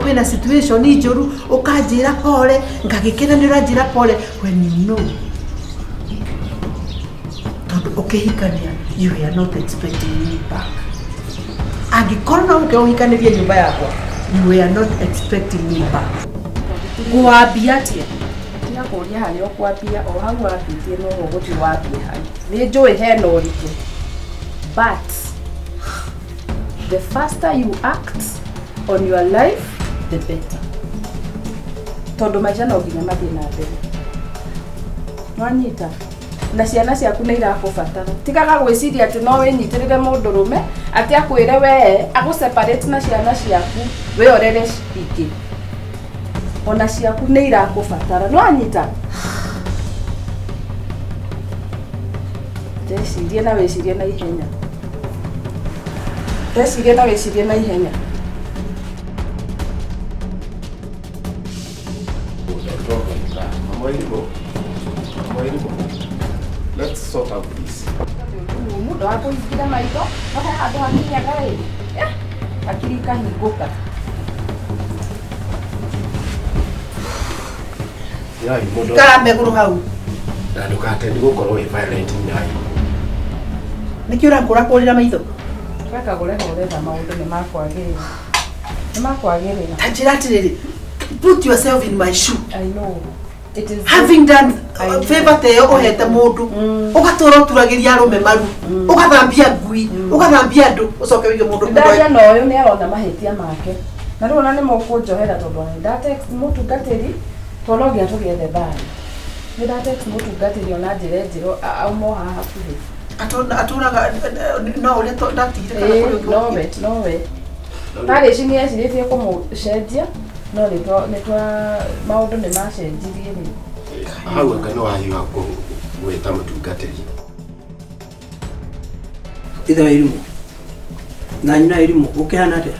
kwĩna situation njũru ũkanjĩra pole ngagĩkena nĩ ũranjĩra pole when you know tondũ ũkĩhikania you are not expecting me back angĩkorwo no ũkĩhikanĩria nyũmba yakwa you are not expecting me back ngwambia atĩa kũria harĩa ũkwambia o hau wambĩtie no ũgũthiĩ wambie harĩ nĩ njũĩ hena ũritũ but the faster you act on your life the better tondũ maica no nginya mathiĩ na mbere nwanyita na ciana ciaku nĩ irakũbatara tigaga gwĩciria atĩ no wĩnyitĩrĩre mũndũrũme atĩ akwĩre wee agũseparate na ciana ciaku wĩorere ingĩ ona ciaku nĩ irakũbatara nwanyita ndecirie na wĩcirie na ihenya ndecirie na wĩcirie na ihenya Let's sort out this. Mũndũ wa kũingĩra maitho no he handũ hakinyaga ĩ akiri kahingũka. Yai mũndũ. Kame guru hau. Na ndũkate ndĩgũkorwo ĩ violent nyai. Nĩkĩ ũrakũra kũrĩra maitho? Kagure horetha maũndũ nĩ makwagĩrĩra. Nĩ makwagĩrĩra. Tanjira atirĩrĩ. Put yourself in my shoe. I know. It is having done favor te ũhete mũndũ. Ũgatũra ũturagĩria arũme maru. Ũgathambia ngui. Ũgathambia andũ. Ũcoke wige mũndũ. Ndaria na ũyũ nĩ arona mahĩtia make. Na rĩu ona nĩ mũkũnjohera tondũ nĩ ndatext mũtungatĩri tondũ nginya tũgethe mbari. Nĩ ndatext mũtungatĩri ona njĩre njĩro auma haha hakuhĩ. Atũraga no ũrĩa ndatigire kana kũrĩ nowe. Tarĩ ici nĩ ecirĩtie kũmũcenjia no nĩ twa maũndũ nĩ macenjirie rĩ. Hau anga no wahiga gwĩta mũtungatĩri. Ithe wa Irimũ. Na nyina Irimũ ũkĩhana atĩa?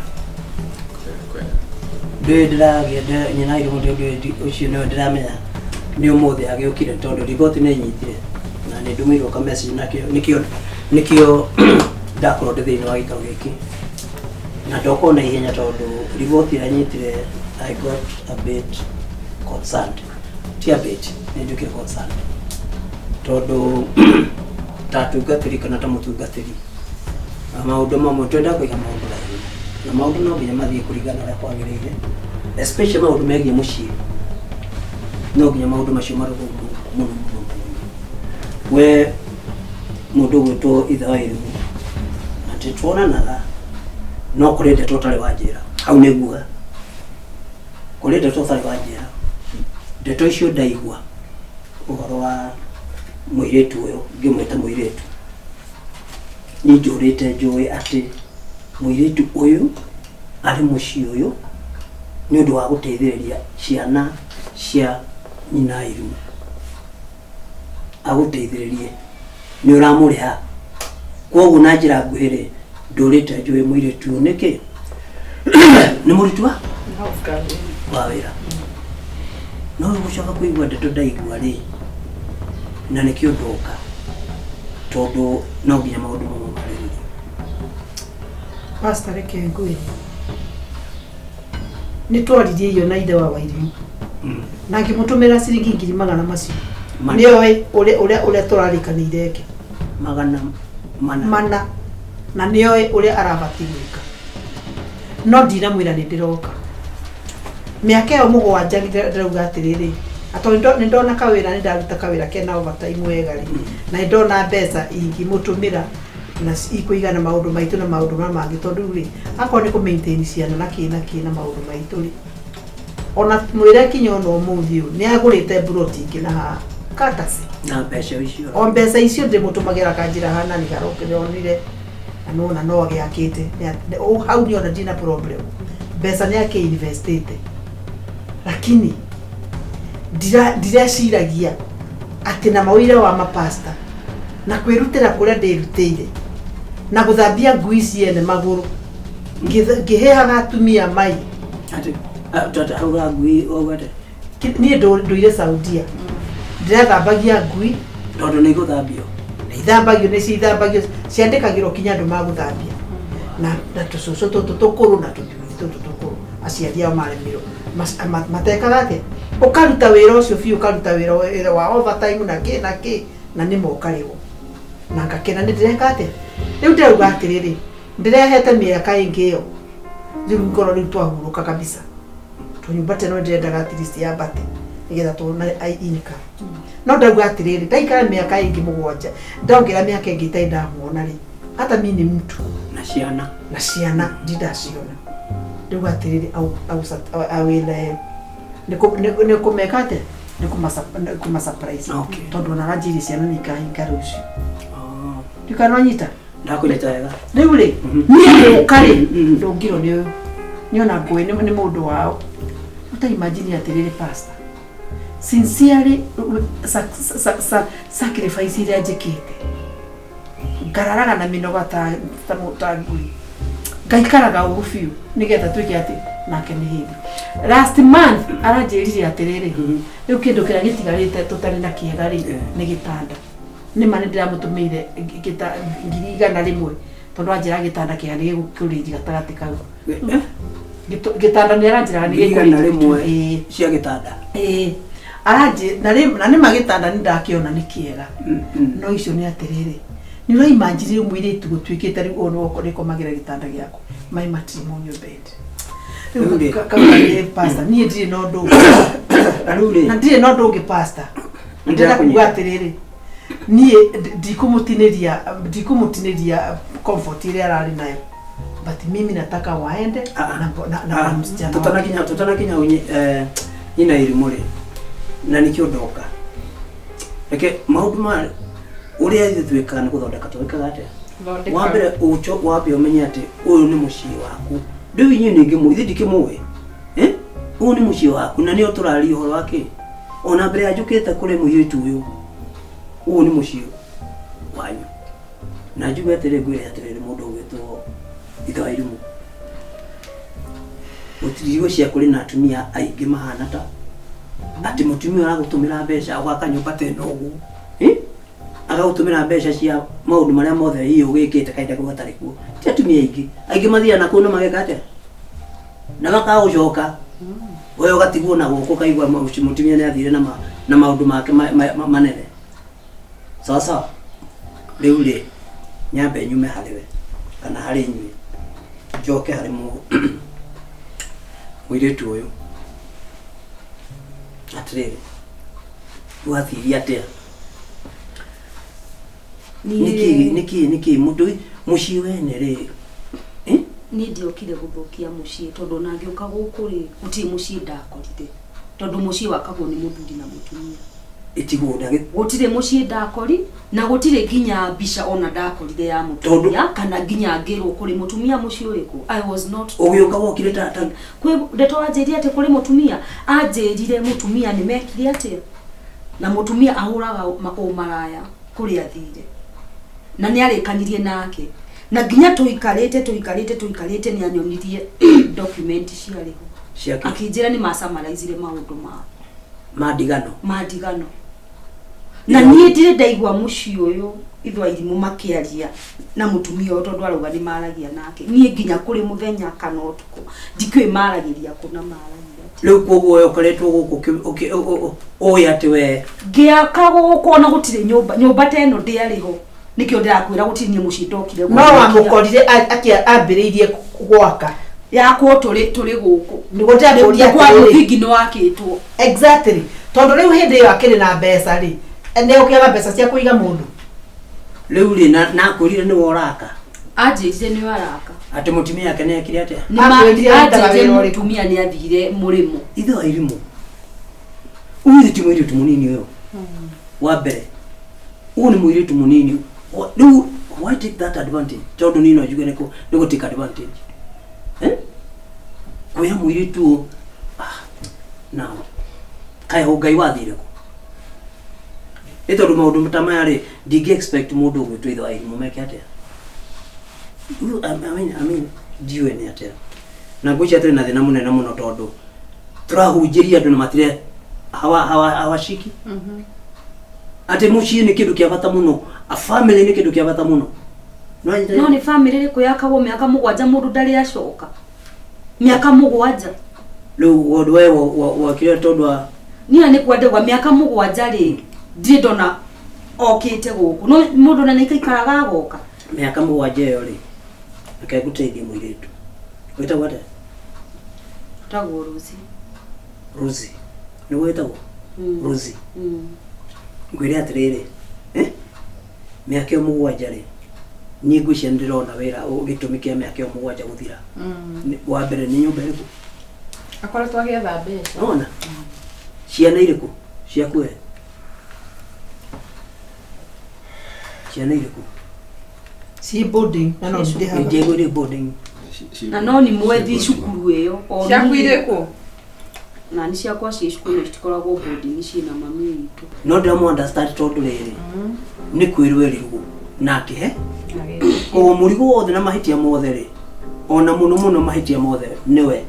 Ndĩragĩa nyina Irimũ ndĩ ũcio nĩwe ndĩramenya nĩ ũmũthĩ agĩũkire tondũ riboti nĩ nyitire na nĩ ndũmĩirwo ka message nikio ndakorwo ndĩ thĩinĩ wa gĩikaro gĩkĩ na ndokorwo na ihenya tondũ riboti ĩrĩa nyitire I got a bit concerned. Ti a bit, nĩ njũkire concerned tondũ ta tungatĩri kana ta mũtungatĩri maũndũ mamwe twenda kũiga maũndũ raithi na maũndũ no nginya mathiĩ kũringana ũrĩa kwagĩrĩire, especially maũndũ megiĩ mũciĩ no nginya maũndũ macio marũgũ mũno. We mũndũ gwĩtwo ithe wa Irimũ atĩ tuonanaga no kũrĩ ndeto ũtarĩ wa njĩra hau nĩguo kũrĩ ndeto ũtarĩ wa njĩra. Ndeto icio ndaigua ũhoro wa mũirĩtu ũyũ ngĩmwĩta mũirĩtu nĩ njũrĩte njũĩ atĩ mũirĩtu ũyũ arĩ mũciĩ ũyũ nĩ ũndũ wa gũteithĩrĩria ciana cia nyina Irimũ agũteithĩrĩrie nĩ ũramũrĩha. Kwoguo na njĩra nguhĩ ndũrĩte njũĩ mũirĩtu ũyũ nĩkĩ nĩ mũruti wa wĩra no gũcoka kũigua ndeto ndaigua rĩ na nĩkĩo ndoka tondũ no nginya maũndũ mamwe marĩrĩrie. Pastor reke ngwĩre nĩ twaririe iyo na ithe wa Irimũ na ngĩmũtũmĩra ciringi 100 macio nĩoĩ ũrĩa tũrarĩkanĩire eke 400 na nĩoĩ ũrĩa arabatiĩ gwĩka no ndinamwĩra nĩ ndĩroka mĩaka ĩyo 7 ndĩrauga atĩrĩrĩ atondũ nĩ ndona kawĩra nĩ ndaruta kawĩra kena overtime wega rĩ na nĩ ndona mbeca ingĩmũtũmĩra na ikũigana maũndũ maitũ na maũndũ mangĩ tondũ rĩ akorwo nĩ kũ maintain ciana na kĩna maũndũ maitũ rĩ ona mwĩre kinya ona ũmũthĩ ũyũ nĩ agũrĩte buroti ingĩ na haha katasi na mbeca icio o mbeca icio ndĩmũtũmagĩra kanjĩra hana nĩ garokĩronire na no agĩakĩte hau nĩ ona ndina problem mbeca nĩ akĩinvestĩte lakini ndiraciragia atĩ na mawĩra wa mapasta na kwĩrutĩra kũrĩa ndĩrutĩire na gũthambia ngui ciene magũrũ ngĩheaga atumia mai atĩ hauga ngui ogate niĩ ndũire Saudia ndirathambagia ngui tondũ nĩ igũthambio nĩ ithambagio ciandĩkagĩrwo kinya andũ magũthambia na tũcũcũ tũtũ tũkũrũ na tũthuuri tũtũ tũkũrũ aciari ao maremirwo matekaga atĩa ũkaruta wĩra ũcio biũ ũkaruta wĩra wa overtime na kĩ na nĩ mokarĩrwo na ngakena nĩ ndĩreka atĩa rĩu ndĩrauga atĩrĩrĩ ndĩrehete mĩaka ĩngĩ ĩyo rĩu ngoro rĩu twahurũka kabisa tũnyumba teno ndĩrendaga at least yambate nĩgetha tuona income no ndauga atĩrĩrĩ ndaikara mĩaka ĩngĩ 7 ndongerera mĩaka ĩngĩ itarĩ ndamuona rĩ hata mimi ni mtu na ciana ndidaciona rĩu atĩrĩrĩ awĩle nĩ kũmeka atĩa nĩ kũma surprise tondũ ona ranjiri ciana nĩ ikahinga rũciũ ndikanonyita ndakũnyita wega rĩu rĩ niĩ ũkarĩ ndũngirwo nĩ ona ngũĩ nĩ mũndũ wao utaimagine atĩrĩrĩ pastor sincerely sacrifice iria njĩkĩte ngararaga na mĩnoga ta ngui ngaikaraga ũru biũ nĩgetha twĩke atĩ nake nĩ hĩndĩ last month aranjĩrire atĩrĩrĩ rĩu kĩndũ kĩrĩa gĩtigarĩte tũtarĩ na kĩega rĩ nĩ gĩtanda nĩ ma nĩ ndĩramũtũmĩire 100,000 tondu anjira gitanda kia ni gikurinji gatagati kau gitanda ni aranjira ni gikurinji cia gitanda aranje na ni magitanda ni ndakiona ni kiega no icio ni atiriri ni rai manjiri mwiritu gutwikite ri ono ko magira gitanda giako my matrimonial bed kama pastor ni ndire no ndo na ndire no ndo pastor ndira kuga atiriri ni ndikumutiniria comfort ile arari nayo but mimi nataka waende na msichana tutanakinya ina irimure na nikio ndoka reke maundu ma uria ithuika ni guthondeka twikaga atia wambere ucho wapi umenye ati uyu ni mucii waku ndiu inyu ningi mu ndikimwe uyu ni mucii waku na nio turari uhoro wake ona mbere ajukite kuri muiritu uyu uyu ni mucii wanyu na njuga atiriri ngwire atiriri mundu gwitwo itho irimu utirigo cia kuri na atumia aingi mahana ta ati mutumia aragutumira mbeca gwaka nyumba teno ugu agagutumira mbeca cia maundu maria mothe iyo gikite kaida gutari ku ti atumia aingi mathia na kuno mageka atia na makagucoka wewe ugatigwo na guku kaigwa mutumia ni athire na maundu make manene sasa riu ri nyambe nyume hariwe kana hari nyue njoke hari muiritu uyu atiriri wathiria atia niki mundu mucii wene ri ni ndiokire guthukia mucii tondu nangioka guku ri guti mucii ndakorire tondu mucii wakagwo ni muthuri na mutumia itigunda gutire mucii ndakori na gutire ginya mbica ona ndakorire ya mutumia kana ginya ngirwo kuri mutumia mucii uriku I was not ugioka wokire tata kwe ndeto anjiri ati kuri mutumia anjirire mutumia ni mekire ati na mutumia ahuraga umaraya kuri athire na ni arikanirie nake na ginya tuikarite ni anyonirie document ciariho akinjira ni masamaraizire maundu madigano na nie ndire ndaigwa mucii uyu ithwa irimu makiaria na mutumia uyu tondu arauga ni maragia nake nie ginya kuri muthenya kana utuku ndikwe maragiria kuna maragia riu koguo ukoretwo guku oya ati we ngiakago kuona gutire nyumba teno ndiariho nikio ndirakwira gutinie mucii ndokire no amukorire akiambiriirie gwaka yakwo turi guku nigo ndakuria kwa muthingi no wakitwo exactly tondu riu hindi iyo akiri na mbeca ri ene ukiaga mbeca cia kuiga mundu riu ri na kurire ni woraka ajije ni waraka ati mutumia yake ne kiri atia ajije mutumia ni athire murimo itho irimu uyu ti mwiritu munini uyo wa mbere uyu ni mwiritu munini riu why take that advantage tondu nino ajuge niko take advantage kuya mwiritu now kai ugai wathire ku ito maundu mtamaya ri ndingi expect mundu gwitwa itho irimu meke atia I mean diwe ni atia na ngucia tena thina munene muno tondu turahunjiria andu na matire hawashiki ati mucii ni kindu kia bata muno a family ni kindu kia bata muno no ni family ri kuyakagwo miaka 7 mundu ndari acoka miaka 7 riu wondu we wakire tondu niya ni kwendegwa miaka 7 ri ndire ndona okite guku no mundu na nikaikaraga goka miaka 7 iyo ri akaiguteithia mwiritu wita wate tagwo Rosie ni wetagwo Rosie ngwire atiriri miaka 7 ri ni ngucia ndirona wira ugitumikia miaka 7 guthira wa mbere ni nyumba iriku akoretwo agietha mbeca ona ciana iriku ciakue ciana iriku si boarding na no ndi boarding na no ni mwethi cukuru iyo ciakuire ku na ni ciakwa ci cukuru citikoragwo boarding cina mami witu no ndamu understand tondu riri ni kwirwe rirugo nake o murigo wothe na mahitia mothe ri ona muno mahitia mothe niwe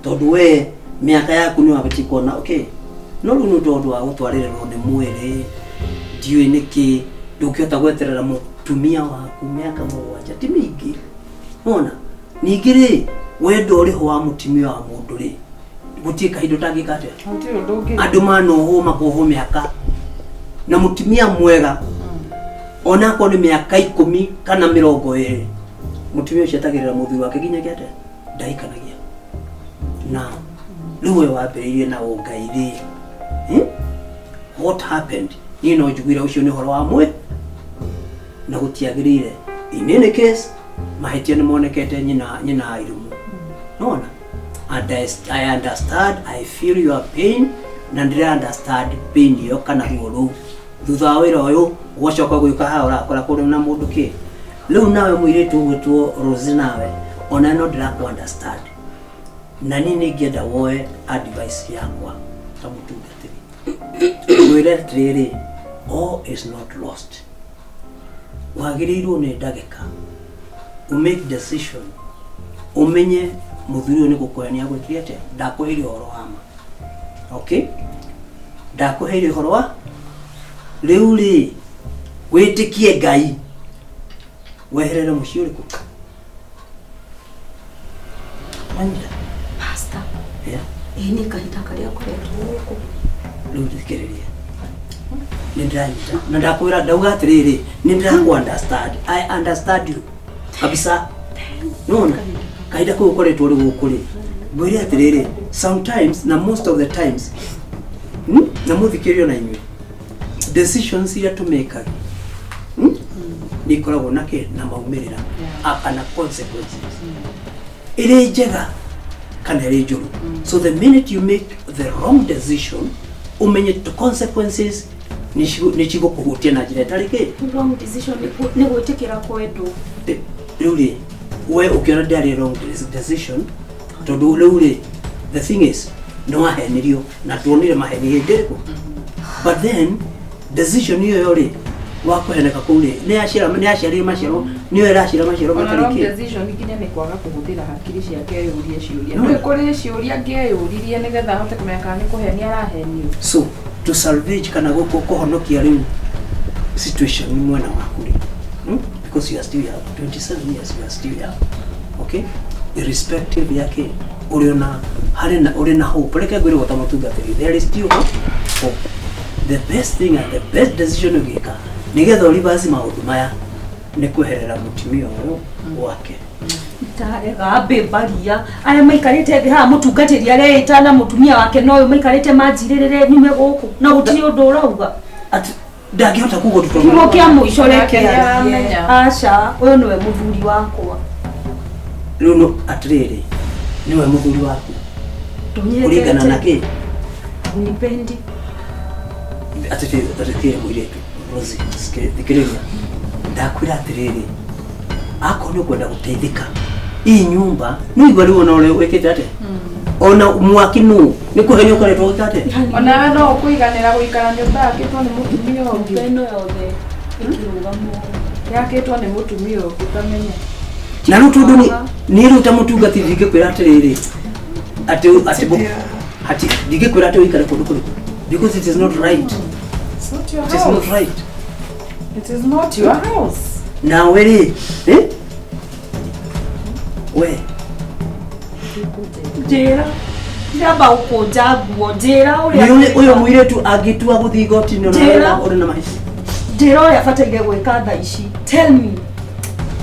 tondu we miaka yaku ni wabati kuona okay no runo tondu wa gutwarire ro ni mwere ndiwe niki ndũngĩhota gweterera mũtumia waku mĩaka 7 ti mĩingĩ ona ningĩ rĩ wendo ũrĩ ho wa mũtumia wa mũndũ rĩ gũtirĩ kahinda ũtangĩka atĩa andũ manohwo makohwo mĩaka na mũtumia mwega ona akorwo nĩ mĩaka 10 kana 20 mũtumia ũcio atagĩrĩra mũthuri wake nginya atĩa ndaikanagia na rĩu we wambĩrĩirie na ũngai rĩ what happened niĩ no njugire ũcio nĩ ũhoro wa mwĩ na gũtiagĩrĩire in any case mahĩtia nĩ monekete nyina irumu nona and I understand I feel your pain na ndĩra understand pain ĩyo kana ruo rũu thutha wa wĩra ũyũ ũgacoka gwĩka haha ũrakora kũrĩ na mũndũ kĩ rĩu nawe mũirĩtu ũgwĩtwo Rose nawe ona no ndĩrakũ understand na niĩ nĩngĩenda woe advice yakwa ta mũtungatĩri wĩre atĩrĩrĩ all is not lost wagĩrĩirwo nĩ ndagĩka make decision umenye mũthuri ũyũ nĩ gũkũhenia gwĩkire atĩa ndakũheire ũhoro wa ma okay ndakũheire ũhoro wa rĩu rĩ wĩtĩkie Ngai weherere mũciĩ ũrĩkũ manyita pastor nĩ kahinda karĩa koretwo gũkũ rĩu thikĩrĩria nĩ ndĩranyita na ndakwĩra ndauga atĩrĩrĩ nĩ ndĩrakũ understand I understand you kabisa nona kahinda kũu koretwo rĩ gũkũ rĩ ngwĩre atĩrĩrĩ sometimes na most of the times na mũthikĩrio na inyuĩ decisions iria tũmekaga nĩ ikoragwo na maumĩrĩra kana consequences ĩrĩ njega kana ĩrĩ njũru so the minute you make the wrong decision umenye the consequences nĩ cigũkũhutia na njĩra ĩtarĩ kĩ wrong decision nĩ gwĩtĩkĩra kwendwo rĩu rĩ we ũkĩona ndĩarĩ wrong decision tondũ rĩu rĩ the thing is nĩ wahenirio na tuonire maheni hĩndĩ ĩrĩkũ but then decision ĩyo rĩ wakũheneka kũu rĩ nĩ yaciarire maciaro nĩyo ĩraciara maciaro matarĩ kĩ decision nginya nĩ kwaga kũhũthĩra hakiri ciake yũrie ciũria nĩ kũrĩ ciũria angĩyũririe nĩgetha ahote kũmenya kana nĩ kũhenia arahenio so to salvage kana kũhonokia rĩu situation mwena waku rĩ because you are still young 27 years you are still young okay irrespective yake uri na hope reke ngwĩre gota mũtungatĩri there is still hope the best thing and the best decision ũgĩka nĩgetha ũribasi maũndũ maya nĩ kweherera mũtumia ũyũ wake tarega mbĩmbagia arĩa maikarĩte thĩ haha mũtungatĩri areĩta na mũtumia wake no ũyũ maikarĩte manjirĩrĩre nyume gũkũ na gũtirĩ ũndũ ũrauga ndangĩhota kuga kiugo kĩa mũico reke aca ũyũ nĩwe mũthuri wakwa rĩu no atĩrĩrĩ nĩwe mũthuri waku kũringana na kĩ unipendi atĩrĩrĩ mũirĩtu Rose thikĩrĩria ndakwĩra atĩrĩrĩ akorwo nĩ ũkwenda gũteithĩka hii nyumba nĩ igua rĩu ona ũrĩa wĩkĩte atĩa ona mwaki nũ nĩ kũhenio ũkoretwo gĩka atĩa onawe no ũkũiganĩra gũikara nyũmba yakĩtwo nĩ mũtumia ũngĩ ĩno yothe ĩkĩrũgamwo yakĩtwo nĩ mũtumia ũngĩ ũkamenya na rĩu tondũ nĩ rĩu ta mũtungatĩri ndingĩkwĩra atĩrĩrĩ atĩ ndingĩkwĩra atĩ ũikare kũndũ kũrĩkũ because it is not right it is not right it is not your house nawe rĩ we njĩra ndamba gũkũnja nguo njĩra ũyũ mũirĩtu angĩtua gũthiĩ igoti-inĩ ũrĩ na mahĩtia njĩra ũrĩa abataire gwĩka thaa ici tell me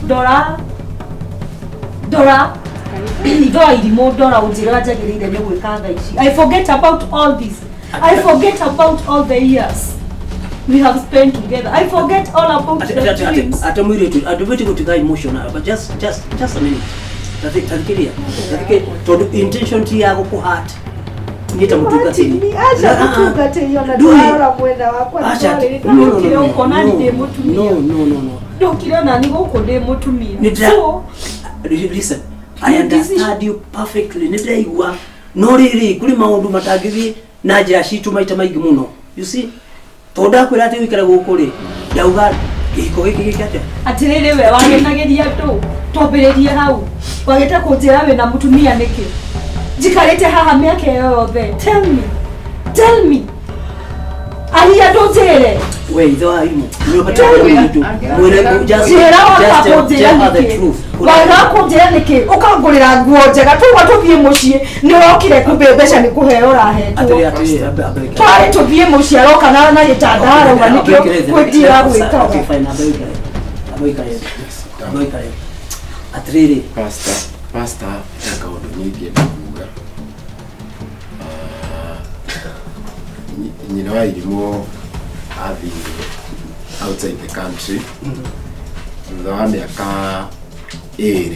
ndora ithoa irimũ ndora ũnjĩra njagĩrĩire nĩ gwĩka thaa ici I forget about all this I forget about all the years we have spent together I forget all about the dreams ata mũirĩtu andũbĩte gũtiga emotional but just a minute tathikĩria tondũ intention ti ya gũkũhata niĩ ta mũtungatĩri aca mũtungatĩri ona ndũrarora mwenda wakwa ndũkire ũkona ndĩ mũtumia ndũkire ona nĩ gũkũ ndĩ mũtumia so listen I understand you perfectly nĩ ndĩraigua no rĩrĩ kũrĩ maũndũ matangĩthiĩ na njĩra citũ maita maingĩ mũno you see tondũ ndakwĩra atĩ wĩikare gũkũ rĩ ndauga gĩhiko gĩkĩ gĩkĩ atĩrĩrĩ we wagenagĩria andũ twambĩrĩrie hau wagĩte kũnjĩra wĩna mũtumia nĩkĩ njikarĩte haha mĩaka ĩyo yothe tell me Aria ndonjere. We ithe wa imu. Ni upata mtu. Mwele just tell the truth. Waga kunjira niki ukangurira nguo njega tuwa tuthie mucii ni wokire kumbe mbeca ni kuheo rahetwo. Twari tuthie mucii aroka na gitandara uga nikio kwitira gwika. Okay fine abaikare. Atriri pastor akaundu nyingi kuga. Nyina wa irimo athi outside the country. Thutha wa mĩaka 2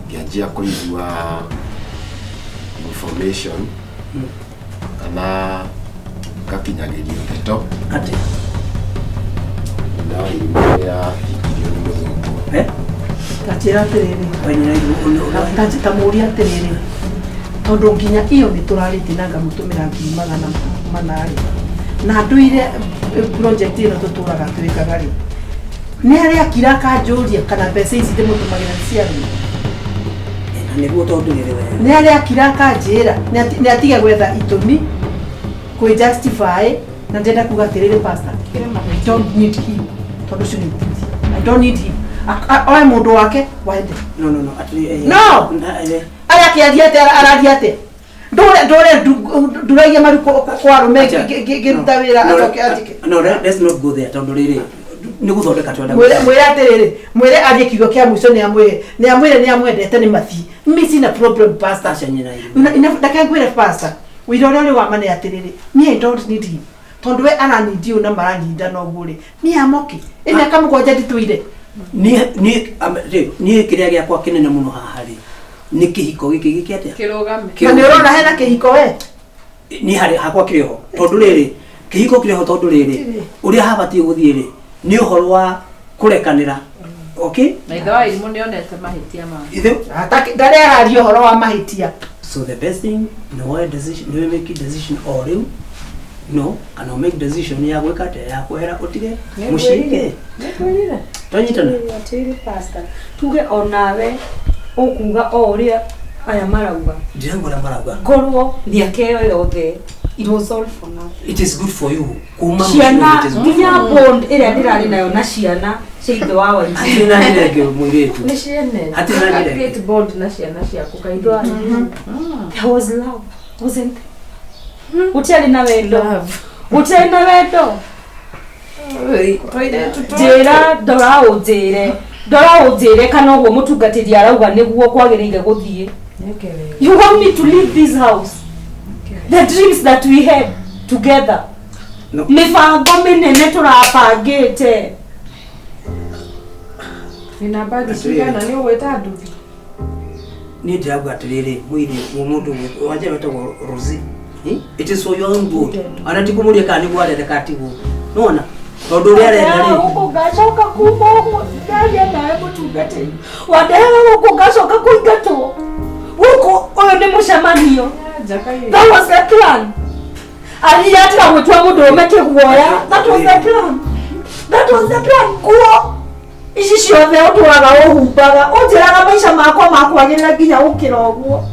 ngĩanjia kũigua information kana gakinyagĩrio ndeto ati na iria ikirio nĩ mũthũngũ. Tatira atiriri tamuria atiriri tondu nginya iyo nituraritinanga mutumira ngiri magana na nduire project ino tuturaga twikaga ri ni aria kira kanjuria kana mbeca ici ndimutumagira ciaru niguo tondu riri we ni aria kira kanjira ni atige gwetha itumi kwi justify na ndenda kuga atiriri pastor I don't need him tondu cio ni I don't need him oe mundu wake waende no no aya kiathiate arathiate nduragia maru kwa rume giruta wira atoke atike no let's not go there tondu riri ni guthondeka twenda mwire atiriri mwire arie kigo kia mwico ni amwendete ni mathi missing a problem pastor ina ndakangwire pastor wira uri wa mane atiriri me I don't need him tondu we ananidi una maranyinda no gure ni amoke ina kamugwanja ndituire ni kiria gya kwa kinene muno haha ri ni kihiko giki giki atia kirugame na ni urona hena kihiko we ni hari hakwa kiriho tondu riri kihiko kiriho tondu riri uria habati guthie ri ni uhoro wa kurekanira okay na ithawa ilimu nionete mahitia ma ithe ataki ndare hario horo wa mahitia so the best thing no decision no make decision or you no kana make decision ya gwika te ya kwera utige mushike nekwirire tonyitana Atiri pastor tuge onawe ukuga oria aya marauga ndirango na marauga korwo thiakeo yothe it was all for now. It is good for you kuma ciana nginya bond iria ndirari nayo na ciana ciithe wa wa atina ni rege mwiretu ni ciene atina ni rege create bond na ciana ciaku kaithwa there was love wasn't there? Utiari na wendo utiari na wendo jera ndora ujire kana uguo mutungatiri arauga niguo kwagirire guthie. You want me to leave this house? The dreams that we had together. Mifango minene turabangite. Nina bagi cigana ni ugweta nduthi. Ni ndiraguga atiriri mwiri mundu wanje wetagwo Rosie. It is for your own good. Arati kumuria kana niguo arereka atigu. Nona? Tondu ria arenda ri. Uko gacoka kumo ndaria nawe mutungatiri. Wadewa uko gacoka kuingatwo. Uko oyo ni mucemanio. That was the plan. Aliyatira gwitwa mundu umekiguoya. That was the plan. That was the plan. Kuo ici ciothe uturaga uhumbaga unjiraga maisha makwa makwagirira nginya ukira uguo.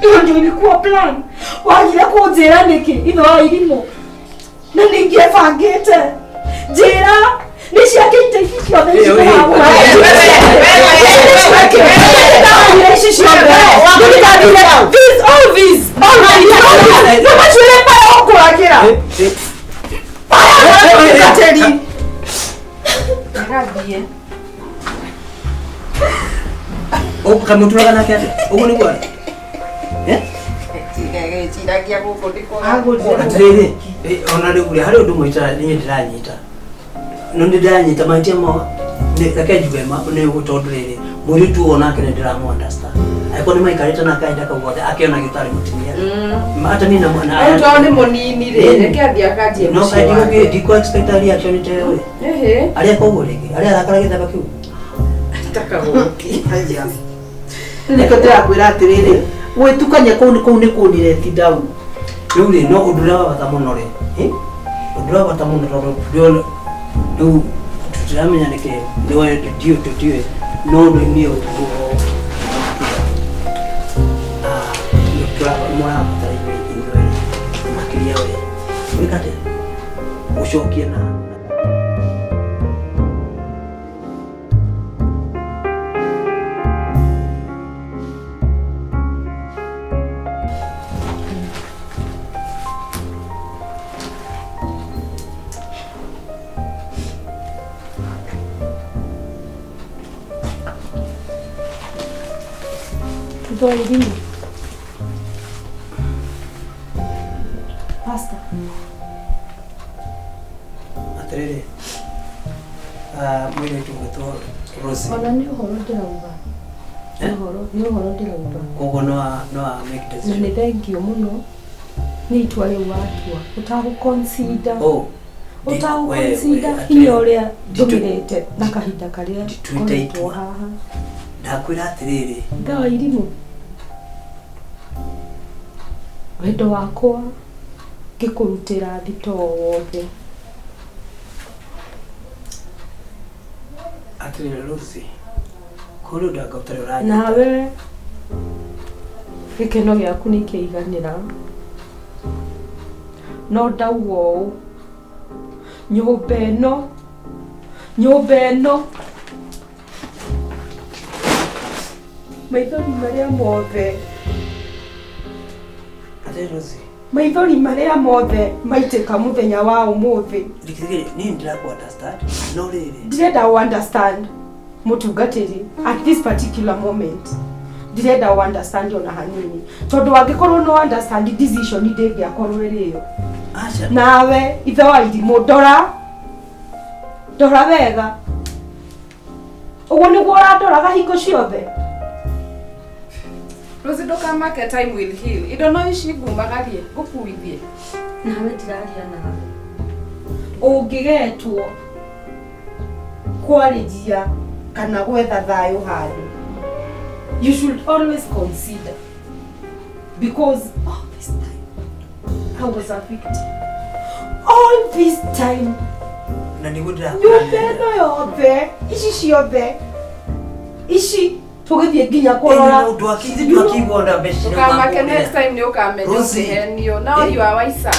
Iyo ndio ilikuwa plan. Wagire kunjira niki itho wa irimo. Na ningebangite. Njira ni ciakite ici ciothe ici kuragwa. This all this. No machire pa okuragira. Kateri. Ngadie. O kama turaga na kete. Ugo ni kwa. Tiragia guko ndiko. Atiriri. Ona ri kuri hari undu mwita ni ndiranyita. No ndiranyita matia mo. Reke njuge ma ne gutondu riri. Muri tu ona kene ndiramu understand. Aiko ni maikarita na kaenda kagothe akiona gitari mutimia. Hata mimi na mwana. Auto ni munini ri reke athia kanjie. No I didn't expect reaction tewe. Aria kogorege. Aria arakara githaba kiu. Takagoki. Haya. Niko tirakwira atiriri witukanya kuu ni kunireti down. Riu ri no undura bata muno ri. Undura bata muno ro. Riu tutiramenya nike ni wa dio no ndo mio. Mwana Mutumia we. Wikate. Ushokie na. Dole dini. Pasta. Atrere. Mwile tungeto Rosie. Ona ni horo ndirauga. Ni horo ndirauga. Kogo no make decision. Ni thank you muno. Ni twale watua. Utagu consider. Oh. Utagu consider hiyo ule dominate na kahinda karia. Twite haha. Ndakwira atiriri. Ngawa irimu. Wendo wakwa ngikurutira thito wothe. Atiriri Rosie. Kolo ndagotera uraje. Nawe gikeno giaku ni kiiganira. No ndauga ũũ nyũmba ĩno maithori marĩa mothe maithori marĩa mothe maitĩka mũthenya wa ũmũthĩ ndirenda understand mũtungatĩri at this particular moment. Ndirenda understand ona hanini tondũ angĩkorwo no understand decision ndĩngĩakorwo ĩrĩ yo. Nawe ithe wa irimũ ndora wega ũguo nĩguo ũrandoraga hingo ciothe. Rosie ndukamake time will heal. Indo no ici ngumbagarie ngukuithie. Nawe ndiraria nawe ũngĩgetwo kwarĩria kana gwetha thayũ handũ, you should always consider, because all this time I was a victim. All this time nyũmba ĩno yothe ici ciothe ici tũgĩthiĩ nginya kũrora Ukamake next time ni ukamenya ukihenio. Now you are wiser.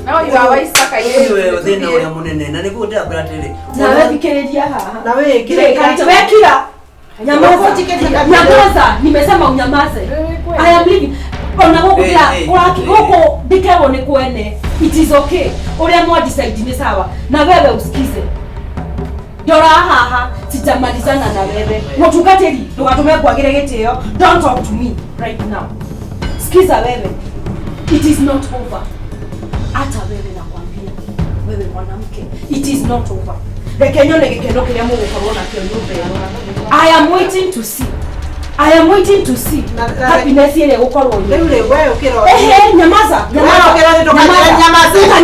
Now you are wiser kayo. Wewe thina uria munene na niguo ndakwira atiri. Nawe thikĩrĩria haha. Nawe kile wekira. Nyamaza, nimesema unyamaze. I am leaving. Ona huko ndikero ni kwene. It is okay. Uria mwa decide ni sawa. Na wewe usikize. Ndora haha sijamalizana na wewe. Mũtungatĩri ndũgatume kwagire gĩtĩo. Don't talk to me right now. Sikiza wewe. It is not over. Hata wewe nakwambia. Wewe mwanamke. It is not over. Rekenyo ni gĩkeno kĩrĩa mũgũkorwo nakĩo nyũmba ĩno. I am waiting to see. Happiness ile ukorwo ni. Wewe ukiro. Nyamaza.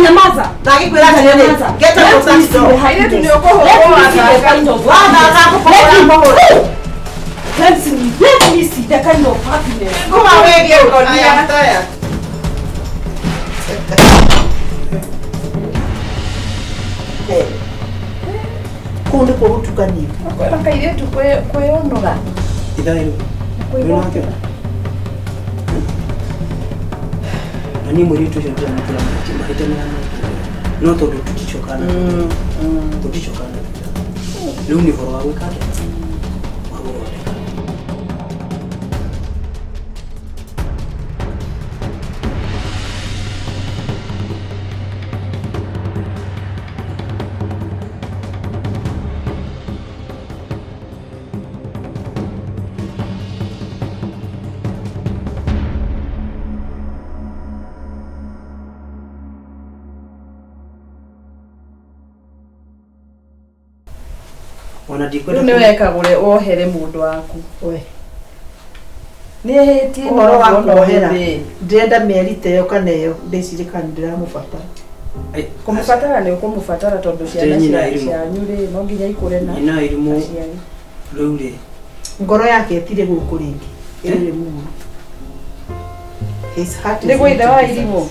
Nyamaza. Ndagikwira nini? Get out of that door. Haire tuniokoho Let me see the kind of happiness. Come away here, I am tired. Kunde kwa utukani. Kwa kaire tu kweyonoga. Idairu. Kweyonoga. Nani muri tu cyo tena kila mahitani no to tukichokana. Tukichokana. Leo ni foro wawe kake. Ni weka gure ohere mundu waku. We. Ni hetie Uhoro wa kuohera. Ndenda mieri teyo kaneyo ndicirikana ndiramũbatara. Kumufatara ni ukumufatara tondu ciana cianyu ri no nginya ikure na. Ina irimu. Rũrĩ. Ngoro yake etire gũkũ rĩngĩ. Ĩrĩ muno. His heart is. Ni gwithe wa irimu.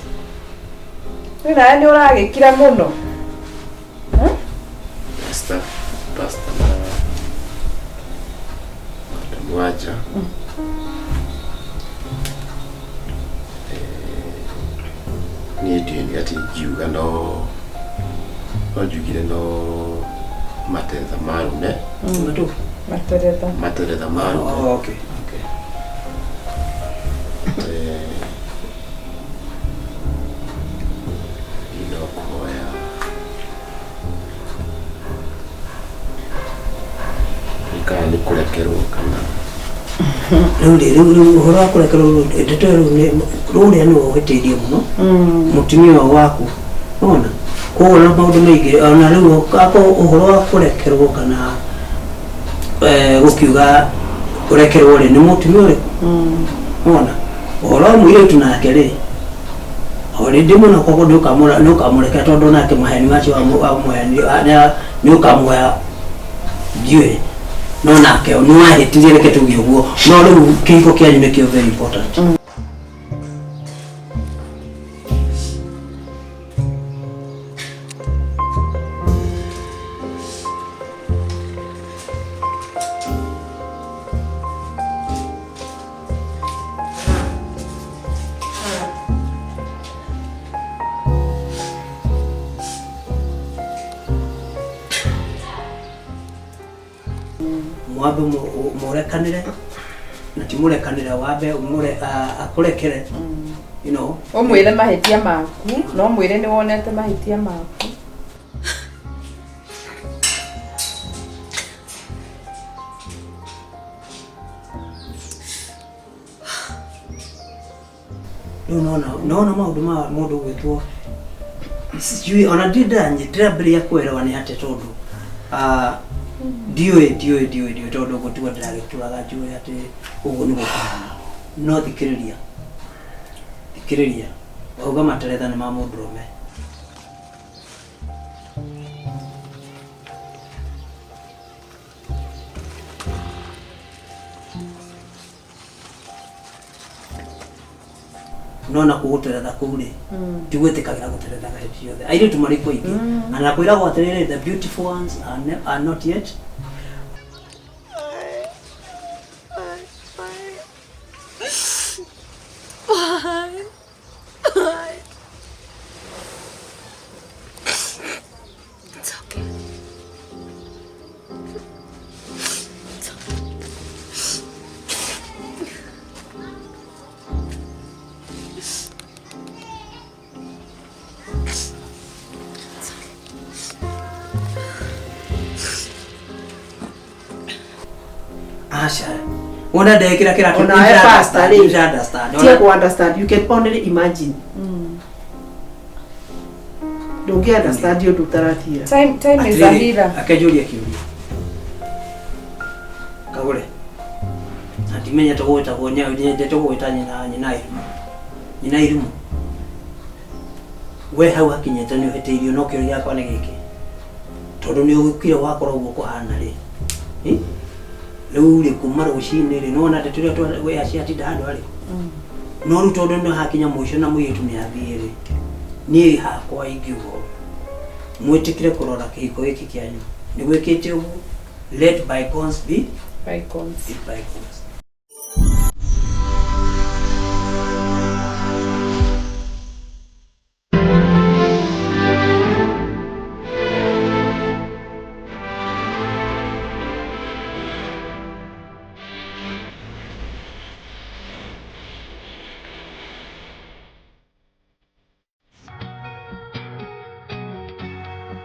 Wina ni uragikira muno. Pasta waja ni ndini ati kiuga no njugire no matetha marume matetha marume. Okay. Ni kurekerwo kana rĩu ũhoro wa kũrekerwo ndeto rũrĩa nĩ ũhĩtĩirie mũno mũtumia waku ona koguo na maũndũ maingĩ ona rĩu ũhoro wa kũrekerwo kana gũkiuga ũrekerwo rĩ nĩ mũtumia ũrĩkũ ona ũhoro wa mũirĩtu nake rĩ already mũno koguo nĩũkamũreka tondũ nake maheni macio wa mũheni nĩũkamuoya ndiũĩ no nake no ahĩtirie reke tuge ũguo no rĩu kĩhiko kĩanyu nĩkĩo very important. Mwabe murekanire na timurekanire wabe umure akurekere you know omwire mahitia maku no mwire ni wonete mahitia maku no maundu ma mundu gwitwo sijui ona ndira mbere ya kwelewa ni ate tondu ndiũĩ tondũ gũtua ndĩragĩtũraga njũĩ atĩ ũguo nĩ gũkana no thikĩrĩria wauga materetha nĩ ma mũndũrũme nona kũgũteretha kũu rĩ ndigwĩtĩkagĩra gũterethaga hĩndĩ ciothe airĩtu marĩ kũingĩ na nakwĩragwo atĩrĩrĩ the beautiful ones are not yet Asha, what are they? Understand. You can only imagine. Don't get understand you to Taratia. Time is a hira. Akajulia kiulia. Kagure. Atimenya togota gonya uje togota nyina irimu. We hawa kinyeta ni heteirio no kyo yakwa ne giki. Tondu ni ugukire wakora uguo kuhana ri. Rĩu rĩ kuma rũcinĩ rĩ nona tũrĩa we aciatinda handũ harĩ no rĩu tondũ nĩ hakinya mũico na mũirĩtu nĩ athiĩ rĩ niĩ hakwa ingiuga mwĩtĩkire kũrora kĩhiko gĩkĩ kĩanyu nĩ gwĩkĩte ũguo let bygones be bygones.